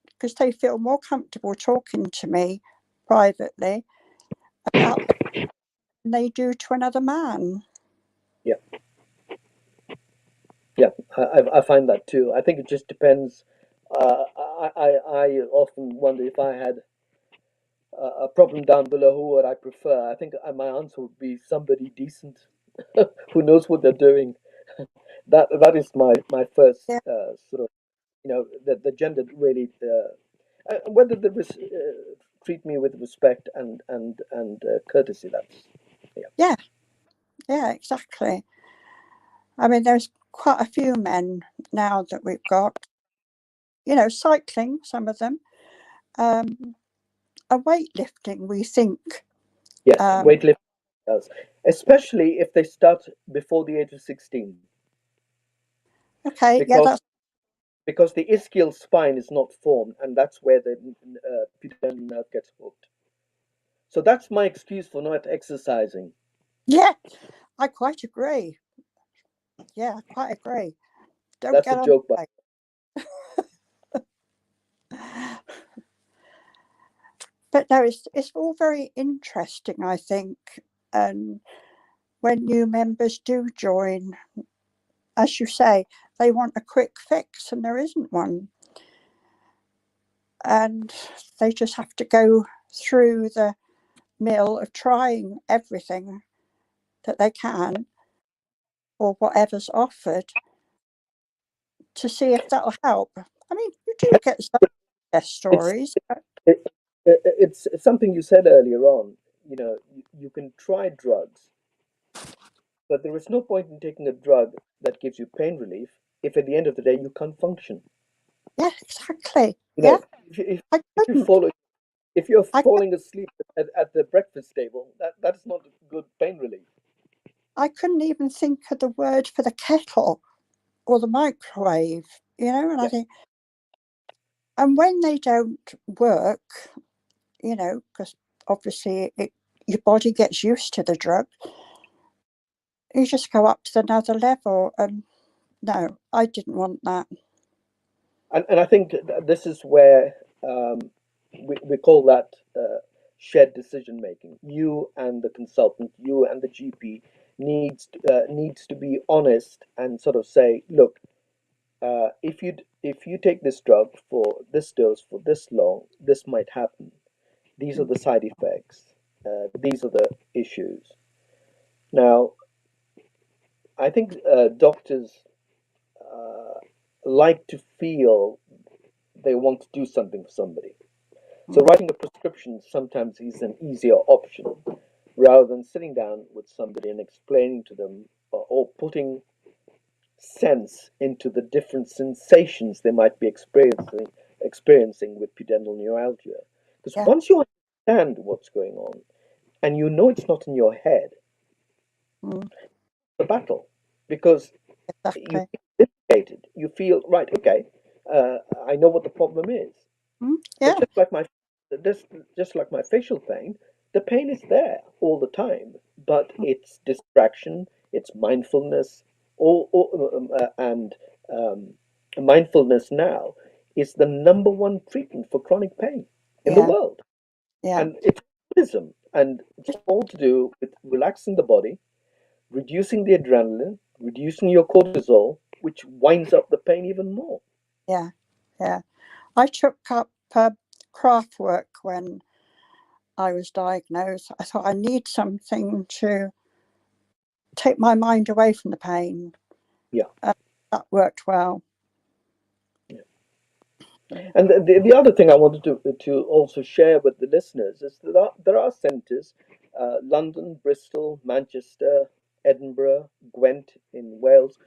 because they feel more comfortable talking to me privately about it than they do to another man. Yeah. Yeah, I find that too. I think it just depends. I often wonder if I had a problem down below, who would I prefer? I think my answer would be somebody decent who knows what they're doing. That is my first Yeah, sort of, the gender really, whether they treat me with respect and courtesy. That's yeah. yeah, yeah, exactly. I mean, there's quite a few men now that we've got, cycling, some of them, um, a weightlifting, we think. Yes, Um, weightlifting does, especially if they start before the age of 16, okay, yeah, because the ischial spine is not formed, and that's where the pudendal nerve gets hooked. So that's my excuse for not exercising. yeah, I quite agree. Yeah, I quite agree. Don't That's a get on joke, but the bike. But no, it's all very interesting, I think. And when new members do join, as you say, they want a quick fix and there isn't one. And they just have to go through the mill of trying everything that they can or whatever's offered to see if that'll help. I mean, you do get some success it's stories. it, it's something you said earlier on. You can try drugs, but there is no point in taking a drug that gives you pain relief if at the end of the day you can't function. Yeah, exactly. You Yeah, know, if I you couldn't. follow, if you're I, falling asleep at the breakfast table, that's not good pain relief. I couldn't even think of the word for the kettle or the microwave, and I Yeah. think, and when they don't work, because obviously your body gets used to the drug, you just go up to another level. And no, I didn't want that. And I think this is where we call that shared decision making. You and the consultant, you and the GP needs to be honest and sort of say, look, if you take this drug for this dose for this long, this might happen. These are the side effects. These are the issues. Now, I think doctors like to feel they want to do something for somebody. So writing a prescription sometimes is an easier option rather than sitting down with somebody and explaining to them or putting sense into the different sensations they might be experiencing with pudendal neuralgia. Because Yeah, once you understand what's going on and you know it's not in your head, mm, the battle, because you exactly. feel vindicated. You feel right. Okay, I know what the problem is. But Yeah, just just like my facial pain, the pain is there all the time, but it's distraction, it's mindfulness, and um, mindfulness now is the number one treatment for chronic pain in the yeah, world, yeah, and it's Buddhism, and it's all to do with relaxing the body, reducing the adrenaline, reducing your cortisol, which winds up the pain even more. yeah, yeah. I took up craft work when I was diagnosed. I thought I need something to take my mind away from the pain. Yeah. That worked well. And the other thing I wanted to also share with the listeners is that there are centres, London, Bristol, Manchester, Edinburgh, Gwent in Wales,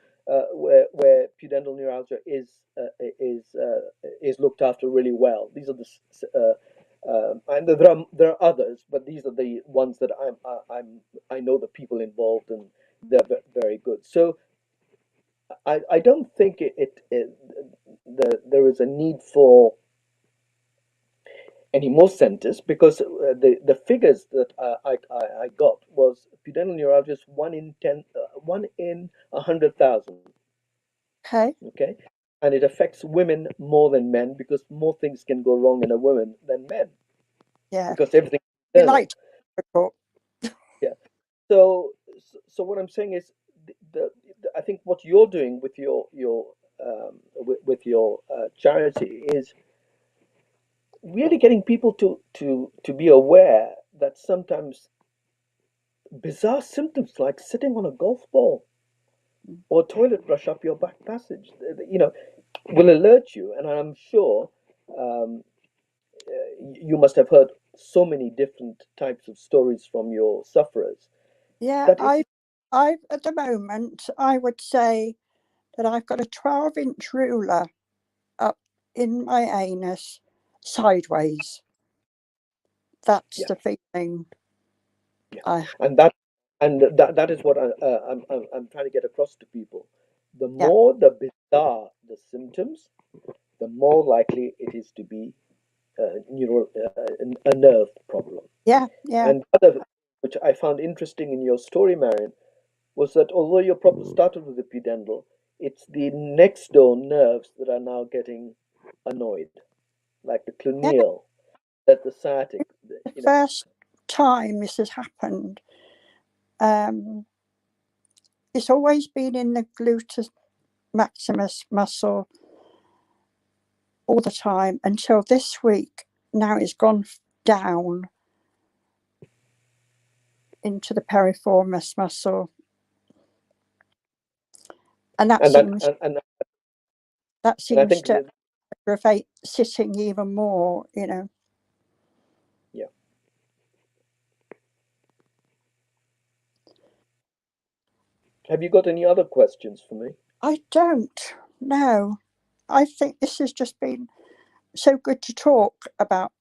where pudendal neuralgia is looked after really well. These are and there are others, but these are the ones that I know the people involved, and they're very good. So I don't think there is a need for any more centers, because the figures that I got was pudendal neuralgia is 1 in 10, 1 in 100,000. Okay. Okay, and it affects women more than men because more things can go wrong in a woman than men Yeah. because everything is We internal. like to report. Yeah. So what I'm saying is I think what you're doing with your charity is really getting people to be aware that sometimes bizarre symptoms like sitting on a golf ball or toilet brush up your back passage, will alert you. And I'm sure um, you must have heard so many different types of stories from your sufferers Yeah, that it's I at the moment, I would say that I've got a 12-inch ruler up in my anus sideways. That's yeah, the feeling yeah, I, and that is what I'm trying to get across to people. The yeah, more the bizarre the symptoms, the more likely it is to be a nerve problem. yeah, yeah, And other, which I found interesting in your story, Marion, was that although your problem started with the pudendal, it's the next door nerves that are now getting annoyed, like the yeah. cluneal, that the sciatic, The you know. first time this has happened, um, it's always been in the gluteus maximus muscle all the time until this week. Now it's gone down into the piriformis muscle, and that And that, seems and I think to aggravate sitting even more. yeah. Have you got any other questions for me? I don't know. I think this has just been so good to talk about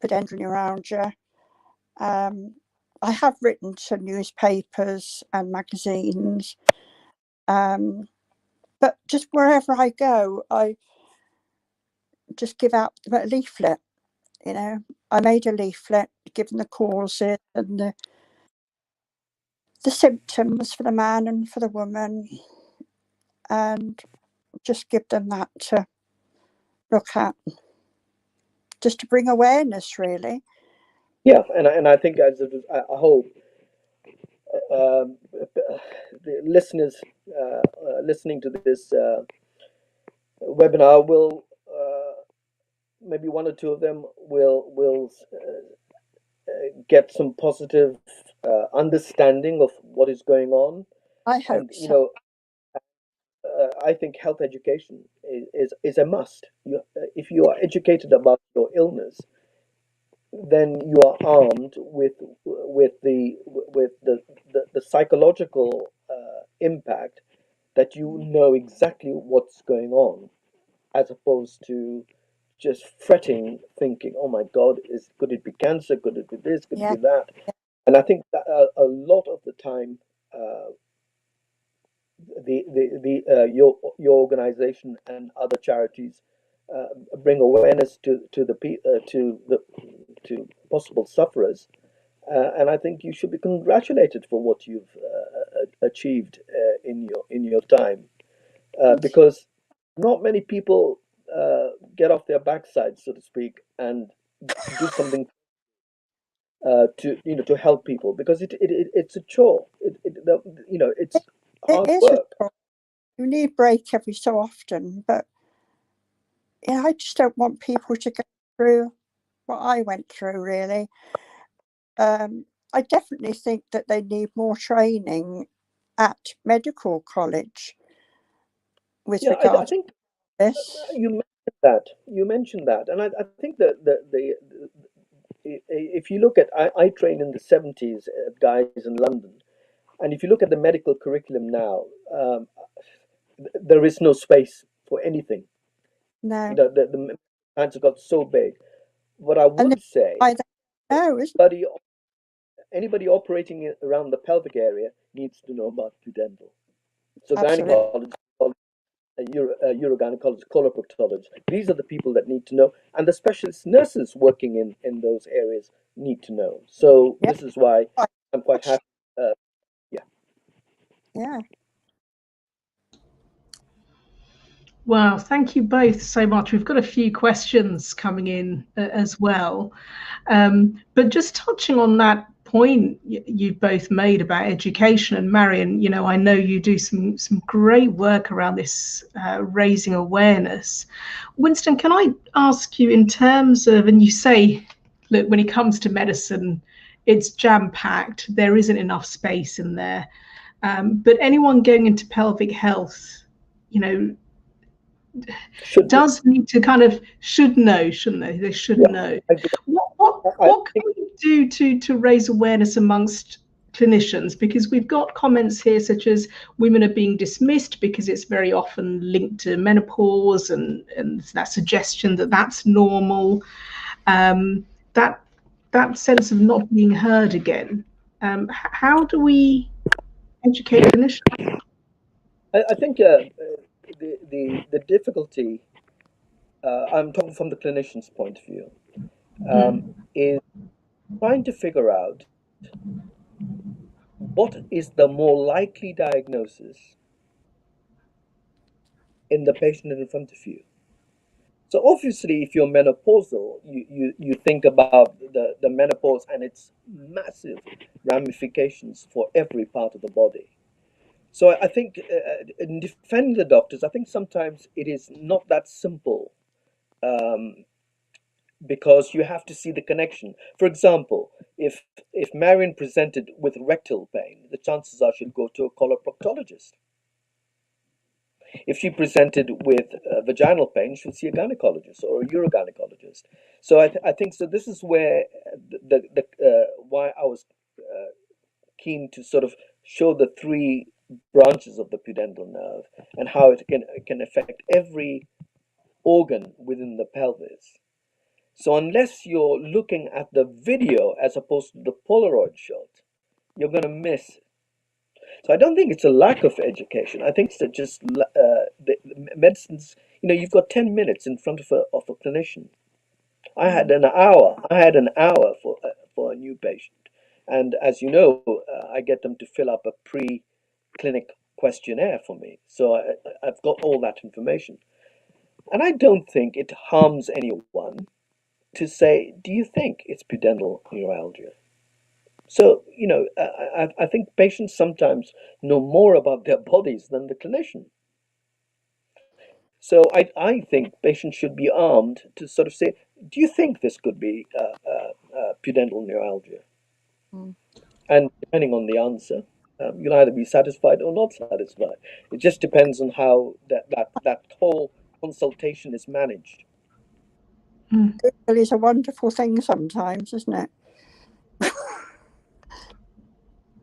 pudendal neuralgia. I have written to newspapers and magazines, but just wherever I go, I just give out a leaflet. You know, I made a leaflet giving the causes and the symptoms for the man and for the woman, and just give them that to look at, just to bring awareness, really. Yeah, and I think I hope the listeners listening to this webinar will maybe one or two of them will get some positive understanding of what is going on. I hope And so. I think health education is a must. If you are educated about your illness, then you are armed with the psychological impact that you know exactly what's going on, as opposed to just fretting, thinking, "Oh my God, could it be cancer? Could it be this? Could it Yeah, be that?" And I think that a lot of the time, your organization and other charities bring awareness to possible sufferers, and I think you should be congratulated for what you've achieved in your time, because not many people get off their backside, so to speak, and do something to help people, because it's a chore. It's it hard is a work. chore. You need break every so often, but yeah, I just don't want people to go through what I went through, really. I definitely think that they need more training at medical college with Yeah, I regard to think this. you mentioned that, and I think that the if you look at I trained in the 70s at guys in London, and if you look at the medical curriculum now, there is no space for anything. No, The science has got so big. What I and would say, by that, no, isn't anybody anybody operating around the pelvic area needs to know about pudendal. So absolutely. gynecologists, urogynecologists, coloproctologists, these are the people that need to know, and the specialist nurses working in those areas need to know. So Yeah, this is why I'm quite happy. Yeah. yeah. Wow, thank you both so much. We've got a few questions coming in as well. But just touching on that point you both made about education, and Marion, I know you do some great work around this, raising awareness. Winston, can I ask you, in terms of, and you say, look, when it comes to medicine, it's jam-packed, there isn't enough space in there. But anyone going into pelvic health, does need to should know, shouldn't they? They should know. What can we do to raise awareness amongst clinicians? Because we've got comments here such as women are being dismissed because it's very often linked to menopause, and that suggestion that that's normal. That sense of not being heard again. How do we educate clinicians? I think the difficulty, I'm talking from the clinician's point of view, is trying to figure out what is the more likely diagnosis in the patient in front of you. So obviously, if you're menopausal, you think about the menopause and its massive ramifications for every part of the body. So I think in defending the doctors, I think sometimes it is not that simple, because you have to see the connection. For example, if Marion presented with rectal pain, the chances are she'll go to a coloproctologist. If she presented with vaginal pain, she'll see a gynecologist or a urogynecologist. So I think so. This is where why I was keen to sort of show the three branches of the pudendal nerve and how it can affect every organ within the pelvis. So unless you're looking at the video as opposed to the Polaroid shot, you're going to miss. So I don't think it's a lack of education. I think it's just the medicines. You've got 10 minutes in front of a clinician. I had an hour. For a new patient, and as you know, I get them to fill up a pre-clinic questionnaire for me. So I've got all that information, and I don't think it harms anyone to say, "Do you think it's pudendal neuralgia?" So I think patients sometimes know more about their bodies than the clinician. So I think patients should be armed to sort of say, do you think this could be pudendal neuralgia? Mm. And depending on the answer, you'll either be satisfied or not satisfied. It just depends on how that whole consultation is managed. Google is a wonderful thing sometimes, isn't it?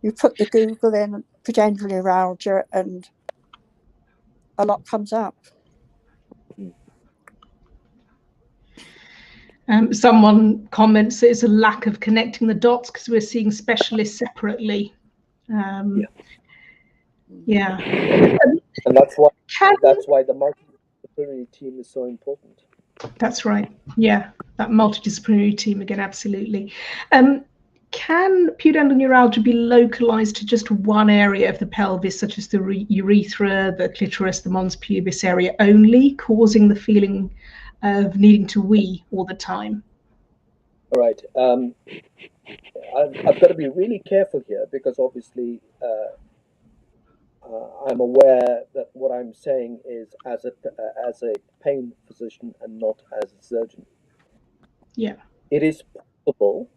You put the Google in pudendal neuralgia and a lot comes up. Someone comments it's a lack of connecting the dots because we're seeing specialists separately. Yeah. And that's why the multidisciplinary team is so important. That's right. Yeah, that multidisciplinary team again, absolutely. Can pudendal neuralgia be localized to just one area of the pelvis, such as the urethra, the clitoris, the mons pubis area only, causing the feeling of needing to wee all the time? All right. I've got to be really careful here because obviously I'm aware that what I'm saying is as a pain physician and not as a surgeon. Yeah. It is possible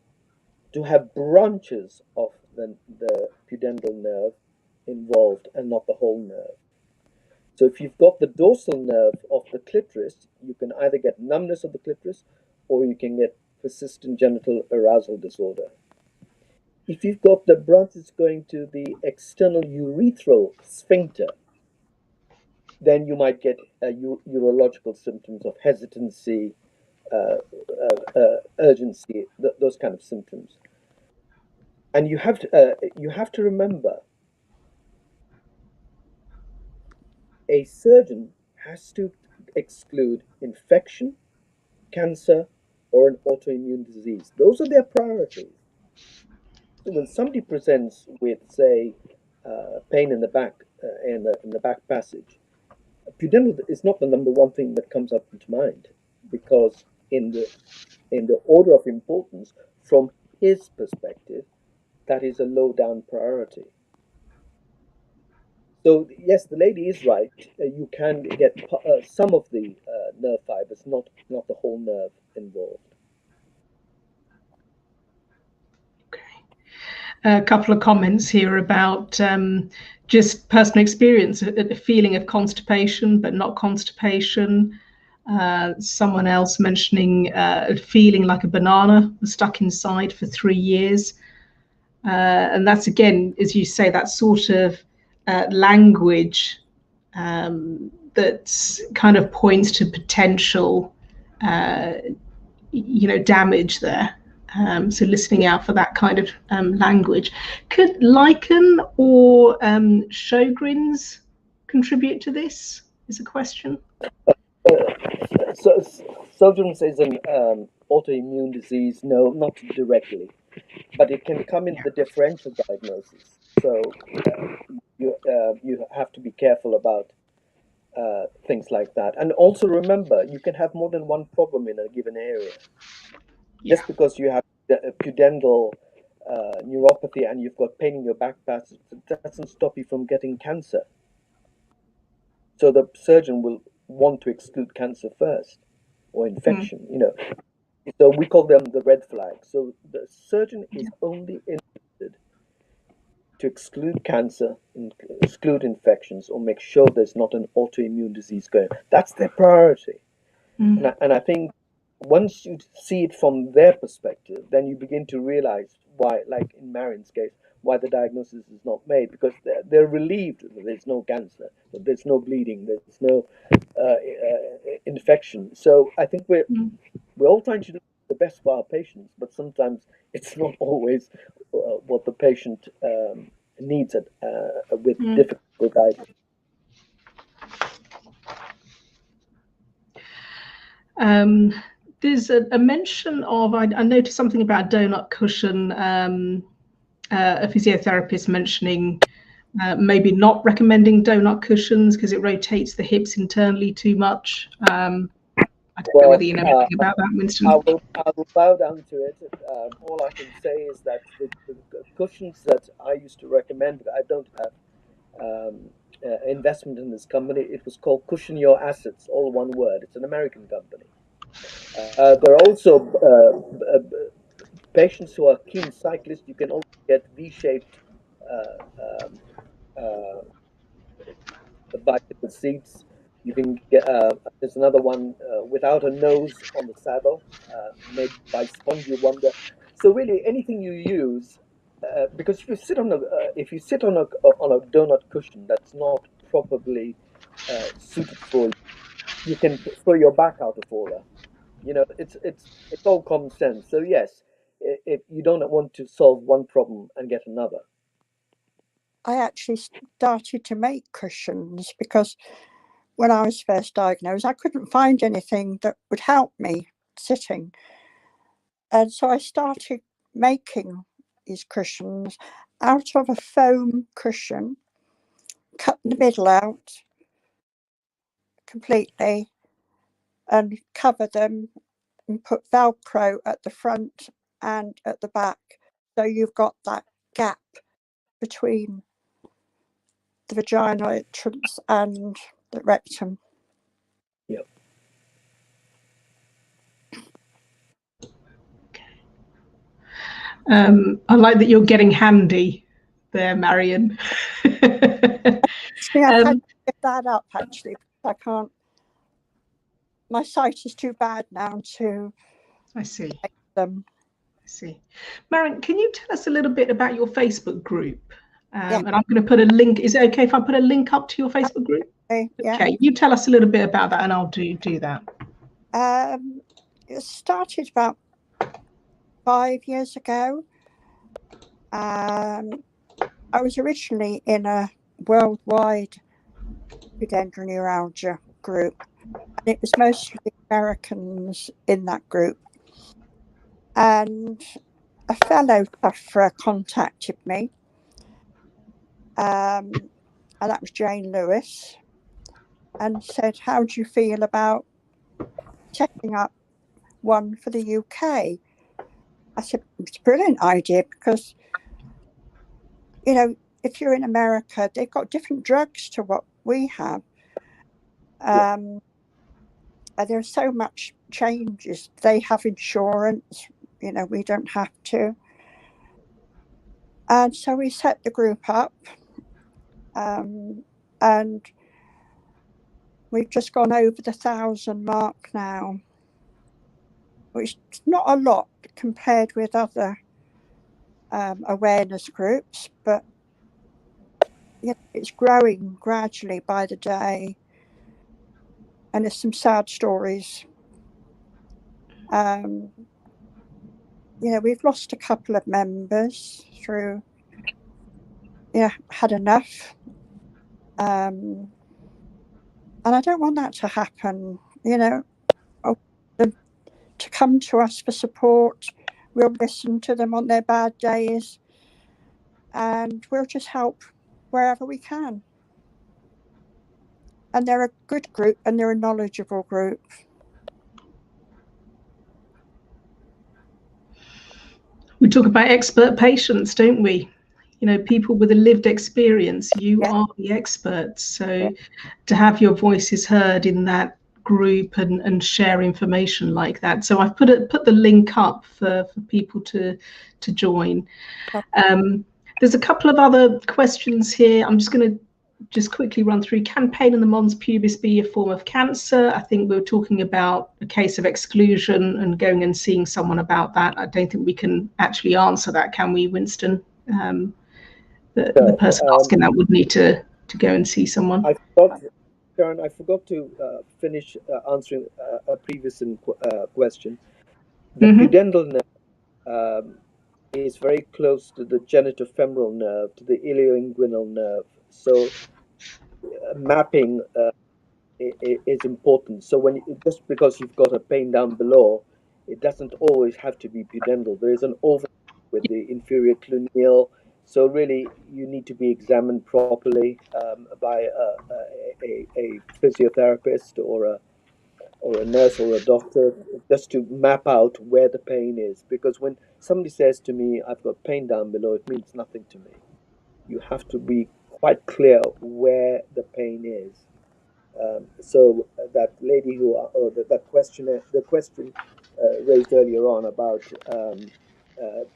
to have branches of the pudendal nerve involved and not the whole nerve. So if you've got the dorsal nerve of the clitoris, you can either get numbness of the clitoris or you can get persistent genital arousal disorder. If you've got the branches going to the external urethral sphincter, then you might get urological symptoms of hesitancy, urgency, those kind of symptoms. And you have to remember, a surgeon has to exclude infection, cancer, or an autoimmune disease. Those are their priorities. So when somebody presents with, say, pain in the back, in the back passage, pudendal is not the number one thing that comes up into mind, because in the order of importance, from his perspective, that is a low down priority. So yes, the lady is right. You can get some of the nerve fibers, not the whole nerve involved. A couple of comments here about just personal experience, a feeling of constipation, but not constipation. Someone else mentioning feeling like a banana stuck inside for 3 years. And that's, again, as you say, that sort of language that kind of points to potential, damage there. So listening out for that kind of language. Could lichen or Sjogren's contribute to this? Is a question. So Sjogren's is an autoimmune disease. No, not directly, but it can come in the differential diagnosis. So you have to be careful about things like that. And also remember, you can have more than one problem in a given area. Yeah. Just because you have pudendal neuropathy and you've got pain in your back passage, that doesn't stop you from getting cancer. So the surgeon will want to exclude cancer first, or infection, So we call them the red flags. So the surgeon is only interested to exclude cancer, exclude infections, or make sure there's not an autoimmune disease going. That's their priority. And I think once you see it from their perspective, then you begin to realize why, like in Marion's case, why the diagnosis is not made, because they're relieved that there's no cancer, that there's no bleeding, there's no infection. So I think we're all trying to do the best for our patients, but sometimes it's not always what the patient needs with difficult diagnosis. There's a mention of, I noticed something about donut cushion, a physiotherapist mentioning maybe not recommending donut cushions because it rotates the hips internally too much. I don't know whether you know anything about that, Winston. I will bow down to it. All I can say is that the cushions that I used to recommend, I don't have investment in this company. It was called Cushion Your Assets, all one word. It's an American company. There are also patients who are keen cyclists. You can also get V-shaped bicycle seats. You can get there's another one without a nose on the saddle, made by Spongy Wonder. So really, anything you use, because if you sit on a donut cushion that's not properly suited for you, you can throw your back out of order. You know, it's all common sense. So yes, if you don't want to solve one problem and get another. I actually started to make cushions because when I was first diagnosed, I couldn't find anything that would help me sitting. And so I started making these cushions out of a foam cushion, cut the middle out completely and cover them and put Velcro at the front and at the back. So you've got that gap between the vaginal entrance and the rectum. Yep. I like that you're getting handy there, Marion. See, I've had to give that up actually. I can't. My sight is too bad now to. I see. Make them. I see. Marion, can you tell us a little bit about your Facebook group? Yeah. And I'm going to put a link. Is it okay if I put a link up to your Facebook group? Okay. Yeah. Okay. You tell us a little bit about that, and I'll do that. It started about 5 years ago. I was originally in a worldwide Pudendal Neuralgia group, and it was mostly Americans in that group. And a fellow sufferer contacted me, and that was Jane Lewis, and said, "How do you feel about setting up one for the UK?" I said, "It's a brilliant idea because, you know, if you're in America, they've got different drugs to what we have. And there's so much changes. They have insurance, you know, we don't have to." And so we set the group up, and we've just gone over the 1,000 mark now, which is not a lot compared with other awareness groups, but yeah, it's growing gradually by the day. And there's some sad stories. You know, we've lost a couple of members through, had enough. And I don't want that to happen, you know. To come to us for support, we'll listen to them on their bad days, and we'll just help wherever we can. And they're a good group, and they're a knowledgeable group. We talk about expert patients, don't we? You know, people with a lived experience. You are the experts. So to have your voices heard in that group and share information like that. So I've put the link up for people to join. There's a couple of other questions here. I'm just going to quickly run through. Can pain in the mons pubis be a form of cancer? I think we were talking about a case of exclusion and going and seeing someone about that. I don't think we can actually answer that, can we, Winston? the person asking that would need to go and see someone. Sharon, I forgot to finish answering a previous question. The pudendal nerve is very close to the genitofemoral nerve, to the ilioinguinal nerve. So mapping is important. So just because you've got a pain down below, it doesn't always have to be pudendal. There is an overlap with the inferior cluneal. So really, you need to be examined properly by a physiotherapist or a nurse or a doctor, just to map out where the pain is. Because when somebody says to me, "I've got pain down below," it means nothing to me. You have to be quite clear where the pain is. So that lady or the question raised earlier on about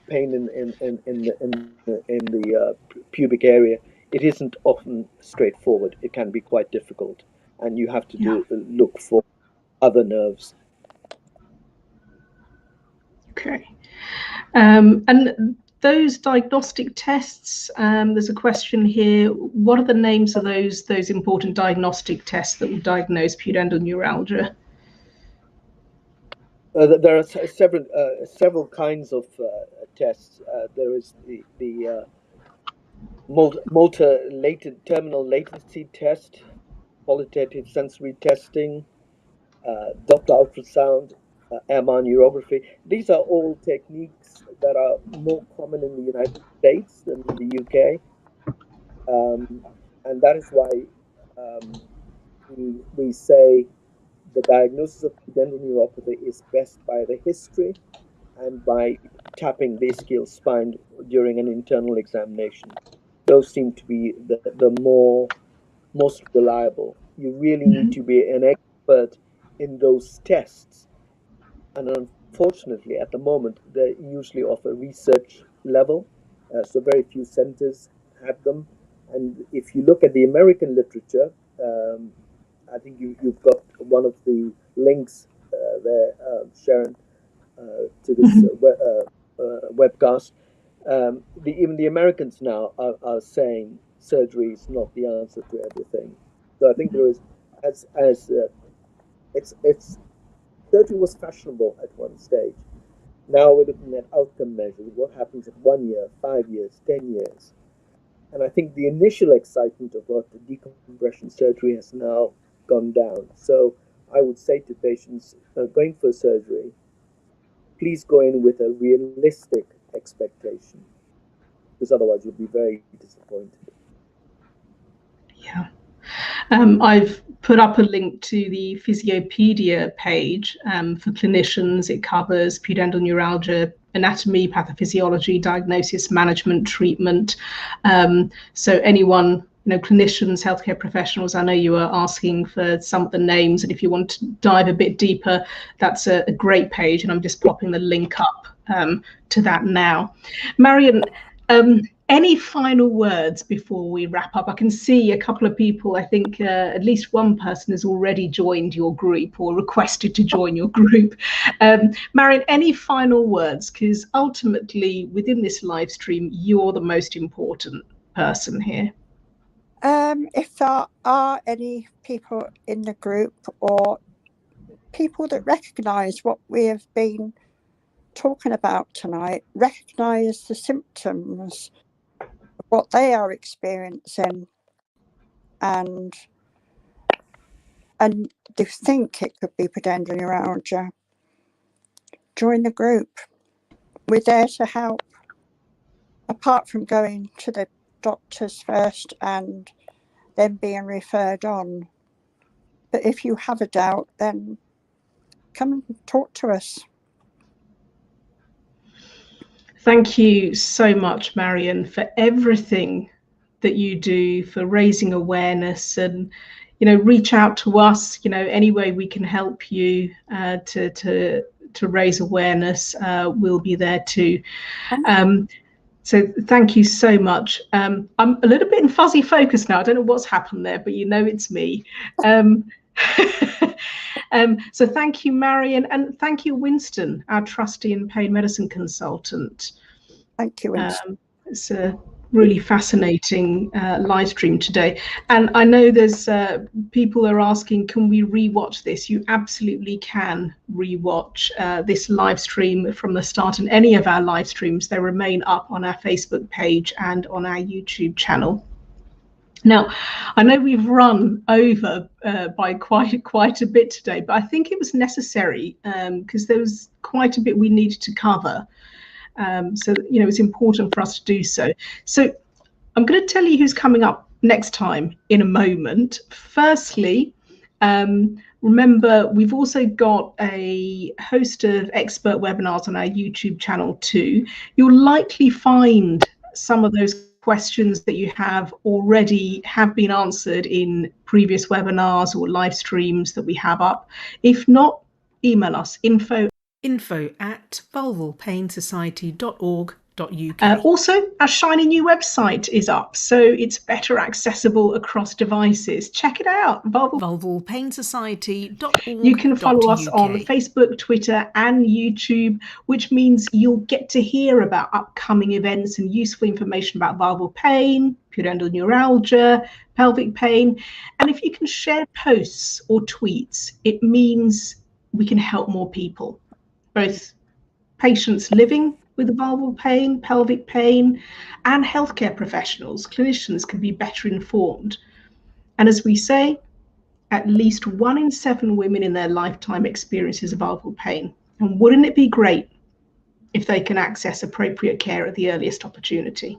pain in the pubic area, it isn't often straightforward. It can be quite difficult, and you have to look for other nerves. Okay. And those diagnostic tests, there's a question here. What are the names of those important diagnostic tests that will diagnose pudendal neuralgia? There are several kinds of tests. There is the terminal latency test, qualitative sensory testing, Doppler ultrasound, MR neurography. These are all techniques that are more common in the United States than in the UK. And that is why we say the diagnosis of pudendal neuropathy is best by the history and by tapping the ischial spine during an internal examination. Those seem to be the most reliable. You really need to be an expert in those tests. And unfortunately, at the moment, they're usually of a research level, so very few centers have them. And if you look at the American literature, I think you've got one of the links there, Sheren, to this webcast. Even the Americans now are saying surgery is not the answer to everything. So I think there is, it's surgery was fashionable at one stage. Now we're looking at outcome measures. What happens at 1 year, 5 years, 10 years? And I think the initial excitement about the decompression surgery has now gone down. So I would say to patients going for surgery, please go in with a realistic expectation, because otherwise you'll be very disappointed. Yeah. I've put up a link to the Physiopedia page for clinicians. It covers pudendal neuralgia, anatomy, pathophysiology, diagnosis, management, treatment. So anyone, clinicians, healthcare professionals, I know you were asking for some of the names, and if you want to dive a bit deeper, that's a great page, and I'm just popping the link up to that now. Marion, any final words before we wrap up? I can see a couple of people, I think at least one person has already joined your group or requested to join your group. Marion, any final words? Because ultimately within this live stream, you're the most important person here. If there are any people in the group or people that recognise what we have been talking about tonight, recognise the symptoms, what they are experiencing, and they think it could be pudendal neuralgia, join the group. We're there to help, apart from going to the doctors first and then being referred on. But if you have a doubt, then come and talk to us. Thank you so much, Marion, for everything that you do, for raising awareness, and reach out to us. Any way we can help you to raise awareness, we'll be there too. So thank you so much. I'm a little bit in fuzzy focus now. I don't know what's happened there, but it's me. So thank you, Marion, and thank you, Winston, our trustee and pain medicine consultant. Thank you, Winston. It's Really fascinating live stream today. And I know there's people are asking, can we rewatch this? You absolutely can rewatch this live stream from the start, and any of our live streams. They remain up on our Facebook page and on our YouTube channel. Now, I know we've run over by quite a bit today, but I think it was necessary because there was quite a bit we needed to cover. So, you know, it's important for us to do so. So I'm going to tell you who's coming up next time in a moment. Firstly, remember, we've also got a host of expert webinars on our YouTube channel too. You'll likely find some of those questions that you have already have been answered in previous webinars or live streams that we have up. If not, email us info@vulvalpainsociety.org.uk. Also, our shiny new website is up, so it's better accessible across devices. Check it out, vulvalpainsociety.org. You can follow us on Facebook, Twitter, and YouTube, which means you'll get to hear about upcoming events and useful information about vulval pain, pudendal neuralgia, pelvic pain. And if you can share posts or tweets, it means we can help more people. Both patients living with vulval pain, pelvic pain, and healthcare professionals, clinicians, can be better informed. And as we say, at least 1 in 7 women in their lifetime experiences vulval pain. And wouldn't it be great if they can access appropriate care at the earliest opportunity?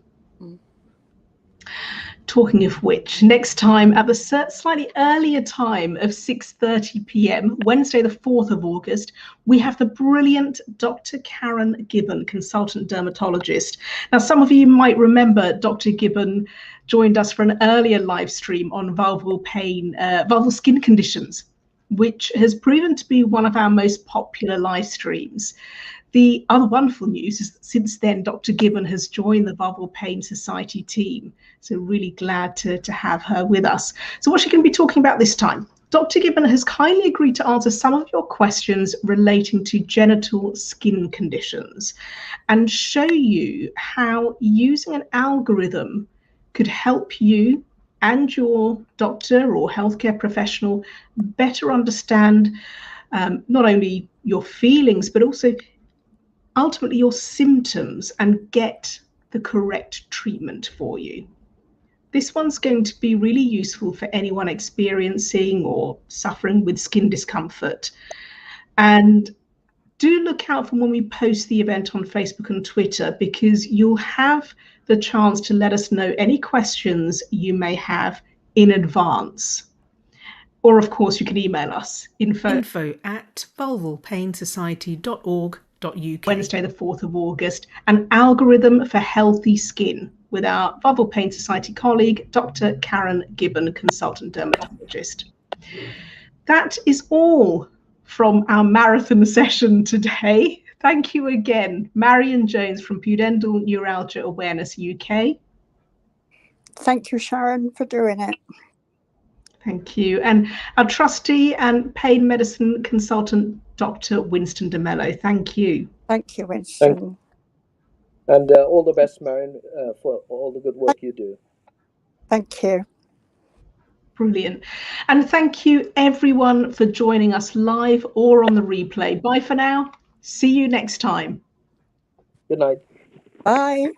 Talking of which, next time at the slightly earlier time of 6:30 p.m, Wednesday the 4th of August, we have the brilliant Dr. Karen Gibbon, consultant dermatologist. Now, some of you might remember Dr. Gibbon joined us for an earlier live stream on vulval pain, vulval skin conditions, which has proven to be one of our most popular live streams. The other wonderful news is that since then, Dr. Gibbon has joined the Vulval Pain Society team. So really glad to have her with us. So what's she going to be talking about this time? Dr. Gibbon has kindly agreed to answer some of your questions relating to genital skin conditions and show you how using an algorithm could help you and your doctor or healthcare professional better understand not only your feelings, but also ultimately your symptoms and get the correct treatment for you. This one's going to be really useful for anyone experiencing or suffering with skin discomfort. And do look out for when we post the event on Facebook and Twitter, because you'll have the chance to let us know any questions you may have in advance. Or of course, you can email us info@vulvalpainsociety.org.uk. Wednesday the 4th of August, an algorithm for healthy skin with our Vulval Pain Society colleague, Dr. Karen Gibbon, consultant dermatologist. That is all from our marathon session today. Thank you again, Marion Jones from Pudendal Neuralgia Awareness UK. Thank you, Sharon, for doing it. Thank you. And our trustee and pain medicine consultant, Dr. Winston de Mello. Thank you. Thank you, Winston. And all the best, Marion, for all the good work you do. Thank you. Brilliant. And thank you, everyone, for joining us live or on the replay. Bye for now. See you next time. Good night. Bye.